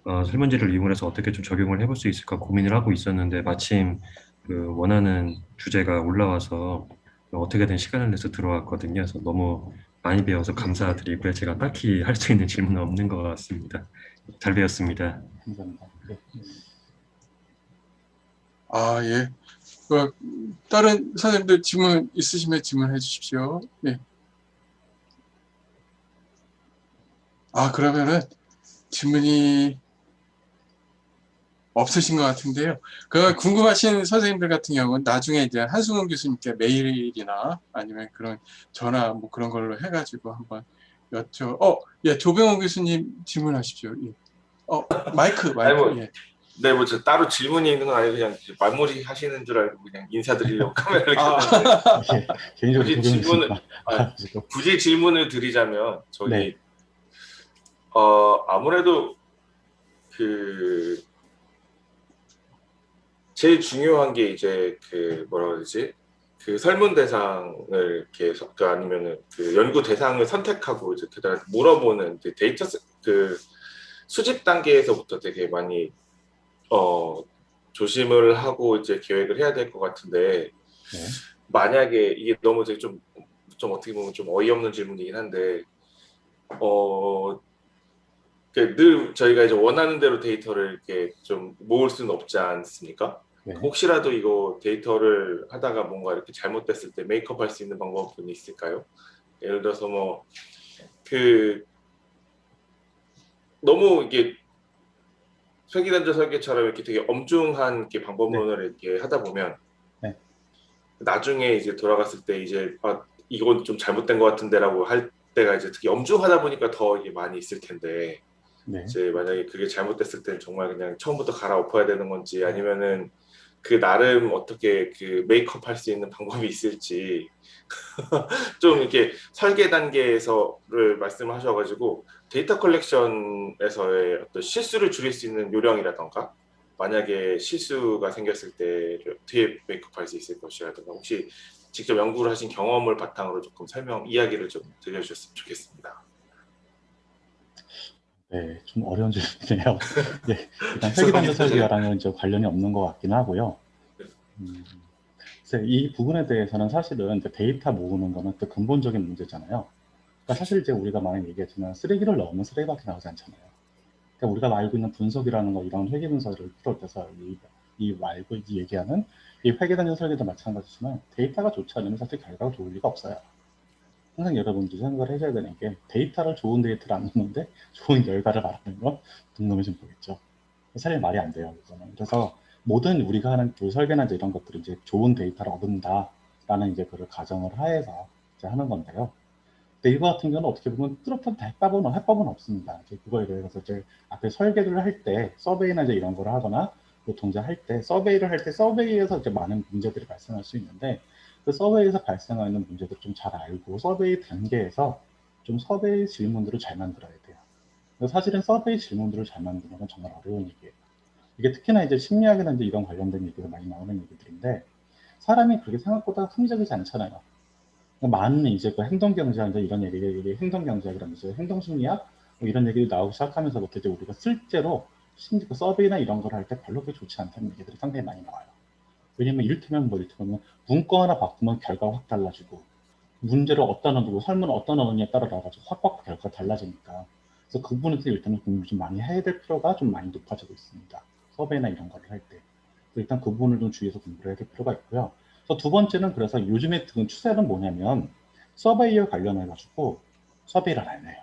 설문지를 이용해서 어떻게 좀 적용을 해볼 수 있을까 고민을 하고 있었는데 마침 그 원하는 주제가 올라와서 어떻게든 시간을 내서 들어왔거든요. 그래서 너무 많이 배워서 감사드리고요. 제가 딱히 할 수 있는 질문은 없는 것 같습니다. 잘 배웠습니다. 감사합니다. 네. 예. 다른 선생님들 질문 있으시면 질문해 주십시오. 예. 그러면은 질문이 없으신 것 같은데요. 궁금하신 선생님들 같은 경우는 나중에 이제 한승훈 교수님께 메일이나 아니면 그런 전화 뭐 그런 걸로 해가지고 한번 예, 조병호 교수님 질문하십시오. 예. 마이크. 예. 네, 뭐 저 따로 질문이 있는 건 아니고 그냥 마무리 하시는 줄 알고 그냥 인사드리려고 카메라를 켰는데 개인적으로 굳이 질문을 드리자면 저기 네. 아무래도 제일 중요한 게 이제 뭐라 그러지? 설문 대상을 이렇게 아니면은 연구 대상을 선택하고 이제 그다음에 물어보는 데이터 수집 단계에서부터 되게 많이 조심을 하고 이제 계획을 해야 될 것 같은데 만약에 이게 너무 되게 좀 어떻게 보면 좀 어이없는 질문이긴 한데 늘 저희가 이제 원하는 대로 데이터를 이렇게 좀 모을 수는 없지 않습니까? 네. 혹시라도 이거 데이터를 하다가 뭔가 이렇게 잘못됐을 때 메이크업 할 수 있는 방법은 있을까요? 예를 들어서 뭐 너무 이게 회귀단절 설계처럼 이렇게 되게 엄중한 방법론을 이렇게 하다 보면 나중에 이제 돌아갔을 때 이제 이건 좀 잘못된 것 같은데라고 할 때가 이제 특히 엄중하다 보니까 더 이게 많이 있을 텐데 이제 만약에 그게 잘못됐을 때는 정말 그냥 처음부터 갈아엎어야 되는 건지 아니면은 그 나름 어떻게 그 메이크업 할 수 있는 방법이 있을지 좀 이렇게 설계 단계에서를 말씀하셔가지고 데이터 컬렉션에서의 어떤 실수를 줄일 수 있는 요령이라던가 만약에 실수가 생겼을 때 어떻게 메이크업할 수 있을 것이라든가 혹시 직접 연구를 하신 경험을 바탕으로 조금 이야기를 좀 들려주셨으면 좋겠습니다. 네, 좀 어려운 질문이네요. 네, 일단 회계단계 설계와랑은 이제 관련이 없는 것 같긴 하고요. 글쎄, 이 부분에 대해서는 사실은 이제 데이터 모으는 거는 또 근본적인 문제잖아요. 그러니까 사실 이제 우리가 많이 얘기했지만 쓰레기를 넣으면 쓰레기밖에 나오지 않잖아요. 그러니까 우리가 알고 있는 분석이라는 거, 이런 회계 분석을 비롯해서 이 말고 이 얘기하는 이 회계단계 설계도 마찬가지지만 데이터가 좋지 않으면 사실 결과가 좋을 리가 없어요. 항상 여러분들이 생각을 해줘야 되는 게 좋은 데이터를 안 넣는데 좋은 결과를 말하는 건 등놈이 좀 보겠죠. 사실 말이 안 돼요. 이거는. 그래서 모든 우리가 하는 설계나 이제 이런 것들은 이제 좋은 데이터를 얻는다라는 이제 그걸 가정을 하에서 이제 하는 건데요. 근데 이거 같은 경우는 어떻게 보면 뚜렷한 해법은 없습니다. 이제 그거에 대해서 이제 앞에 설계를 할 때 서베이나 이제 이런 거를 하거나 보통 이제 서베이를 할 때 서베이에서 이제 많은 문제들이 발생할 수 있는데 그 서베이에서 발생하는 문제들 좀 잘 알고 서베이 단계에서 좀 서베이 질문들을 잘 만들어야 돼요. 사실은 서베이 질문들을 잘 만드는 건 정말 어려운 얘기예요. 이게 특히나 이제 심리학이나 이제 이런 관련된 얘기가 많이 나오는 얘기들인데 사람이 그렇게 생각보다 합리적이지 않잖아요. 많은 이제 그 행동경제학 이런 얘기, 행동경제학이라면서 행동심리학 뭐 이런 얘기를 나오기 시작하면서부터 이제 우리가 실제로 그 서베이나 이런 걸 할 때 별로 그렇게 좋지 않다는 얘기들이 상당히 많이 나와요. 왜냐면 이를테면 문구 하나 바꾸면 결과가 확 달라지고 문제를 어디다 넣고 설문을 어디다 넣느냐에 따라 가지고 확 결과가 달라지니까 그래서 그 부분에서 일단은 공부를 좀 많이 해야 될 필요가 좀 많이 높아지고 있습니다. 서베이나 이런 거를 할 때. 일단 그 부분을 좀 주의해서 공부를 해야 될 필요가 있고요. 그래서 두 번째는 그래서 요즘에 든 추세는 뭐냐면 서베이와 관련해가지고 서베이를 안 해요.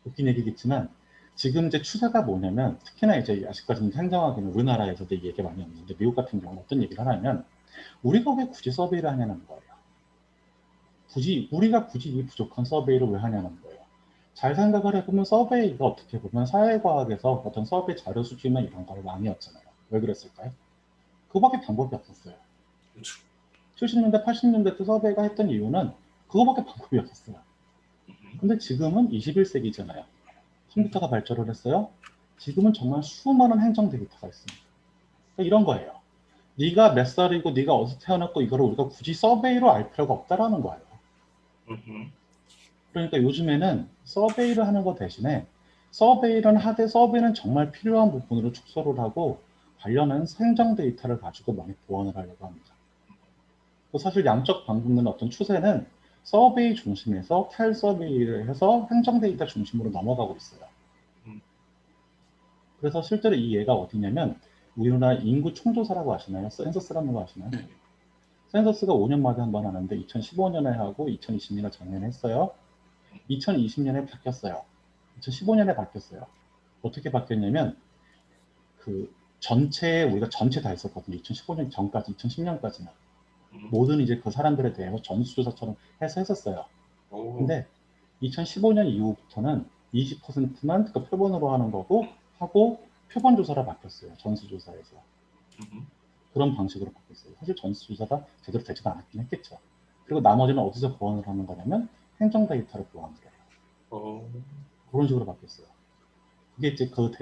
웃긴 얘기겠지만 지금 이제 추세가 뭐냐면 특히나 이제 아직까지는 행정학에는 우리나라에서도 얘기가 많이 없는데 미국 같은 경우는 어떤 얘기를 하냐면 우리가 왜 굳이 서베이를 하냐는 거예요. 우리가 굳이 이 부족한 서베이를 왜 하냐는 거예요. 잘 생각을 해보면 서베이가 어떻게 보면 사회과학에서 어떤 서베이 자료 수집이나 이런 걸 많이 했잖아요. 왜 그랬을까요? 그거밖에 방법이 없었어요. 70년대, 80년대 때 서베이가 했던 이유는 그거밖에 방법이 없었어요. 근데 지금은 21세기잖아요. 컴퓨터가 발전을 했어요. 지금은 정말 수많은 행정 데이터가 있습니다. 그러니까 이런 거예요. 네가 몇 살이고 네가 어디서 태어났고 이거를 우리가 굳이 서베이로 알 필요가 없다라는 거예요. 그러니까 요즘에는 서베이를 하는 것 대신에 서베이는 정말 필요한 부분으로 축소를 하고 관련한 행정 데이터를 가지고 많이 보완을 하려고 합니다. 사실 양적 방법론의 어떤 추세는 서베이 중심에서 탈서베이를 해서 행정 데이터 중심으로 넘어가고 있어요. 그래서 실제로 이 예가 어디냐면 우리나라 인구 총조사라고 아시나요? 센서스라는 거 아시나요? 센서스가 5년마다 한 번 하는데 2015년에 하고 2020년에 작년에 했어요. 2020년에 바뀌었어요. 2015년에 바뀌었어요. 어떻게 바뀌었냐면 우리가 전체 다 했었거든요. 2015년 전까지, 2010년까지는. 모든 이제 그 사람들에 대해서 전수조사처럼 해서 했었어요. 근데 2015년 이후부터는 20%만 그 표본으로 하는 거고 하고 표본 조사로 바뀌었어요. 전수조사에서. 그런 방식으로 바뀌었어요. 사실 전수조사가 제대로 되지도 않았긴 했겠죠. 그리고 나머지는 어디서 보완을 하는 거냐면 행정 데이터를 보완을 해요. 그런 식으로 바뀌었어요. 이게 이제 그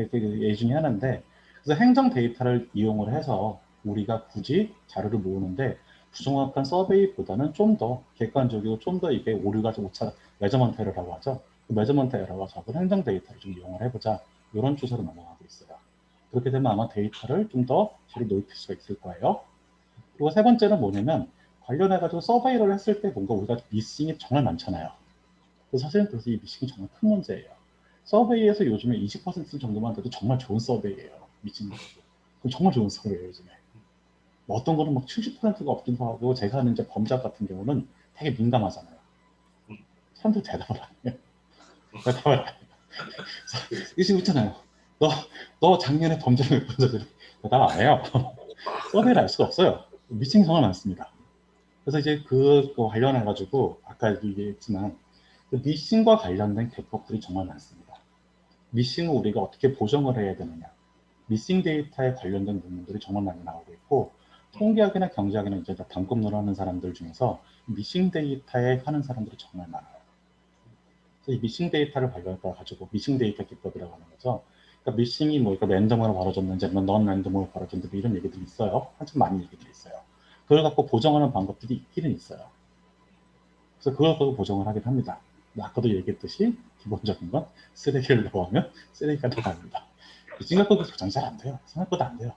예 중에 하나인데 그래서 행정 데이터를 이용을 해서 우리가 굳이 자료를 모으는데 부정확한 서베이보다는 좀 더 객관적이고 좀 더 이게 오류가 좀 오차 메저먼트 에러라고 하죠. 그 메저먼트 에러가 적은 행정 데이터를 좀 이용을 해보자 이런 추세로 넘어가고 있어요. 그렇게 되면 아마 데이터를 좀 더 잘 높일 수가 있을 거예요. 그리고 세 번째는 뭐냐면 관련해가지고 서베이를 했을 때 뭔가 우리가 미싱이 정말 많잖아요. 그래서 사실은 그래서 이 미싱이 정말 큰 문제예요. 서베이에서 요즘에 20% 정도만 돼도 정말 좋은 서베이예요. 미싱 그럼 정말 좋은 서베이예요 요즘에. 뭐 어떤 거는 막 70%가 없기도 하고 제가 하는 이제 범죄 같은 경우는 되게 민감하잖아요. 사람들 대답을 안 해요. 대답을 안 해요. 이 친구 있잖아요. 너 작년에 범죄를 몇 번 저지르 대답 안 해요. 서베이를 알 수가 없어요. 미싱이 정말 많습니다. 그래서 이제 그거 관련해가지고 아까 얘기했지만 그 미싱과 관련된 기법들이 정말 많습니다. 미싱을 우리가 어떻게 보정을 해야 되느냐. 미싱 데이터에 관련된 논문들이 정말 많이 나오고 있고, 통계학이나 경제학이나 이제 단권론을 하는 사람들 중에서 미싱 데이터에 하는 사람들이 정말 많아요. 그래서 이 미싱 데이터를 발견해가지고 미싱 데이터 기법이라고 하는 거죠. 그러니까 미싱이 뭐 랜덤으로 벌어졌는지 아니면 넌 랜덤으로 벌어졌는지 이런 얘기들이 있어요. 한참 많이 얘기들이 있어요. 그걸 갖고 보정하는 방법들이 있기는 있어요. 그래서 그걸 갖고 보정을 하긴 합니다. 아까도 얘기했듯이 기본적인 건 쓰레기를 넣으면 쓰레기가 나갑니다. 생각보다 보정이 잘 안 돼요. 생각보다 안 돼요.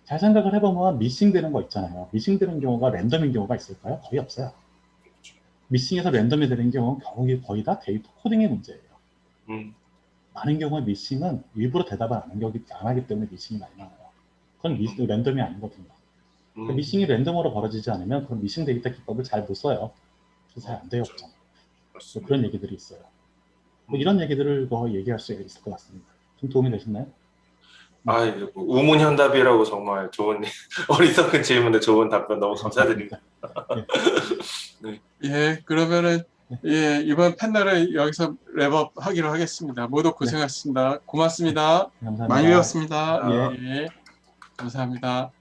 잘 생각을 해보면 미싱되는 거 있잖아요. 미싱되는 경우가 랜덤인 경우가 있을까요? 거의 없어요. 미싱에서 랜덤이 되는 경우는 거의 다 데이터 코딩의 문제예요. 많은 경우에 미싱은 일부러 대답을 안 하기 때문에 미싱이 많이 나와요. 그건 랜덤이 아니거든요. 그러니까 미싱이 랜덤으로 벌어지지 않으면 그런 미싱 데이터 기법을 잘 못 써요. 그래서 잘 안 돼요. 그런 얘기들이 있어요. 뭐 이런 얘기들을 얘기할 수 있을 것 같습니다. 좀 도움이 되셨나요? 우문현답이라고 정말 좋은 어리석은 질문에 좋은 답변 너무 감사드립니다. 네. 예, 그러면은 예, 이번 패널을 여기서 랩업 하기로 하겠습니다. 모두 고생하셨습니다. 고맙습니다. 감사합니다. 많이 배웠습니다. 예. 예, 감사합니다.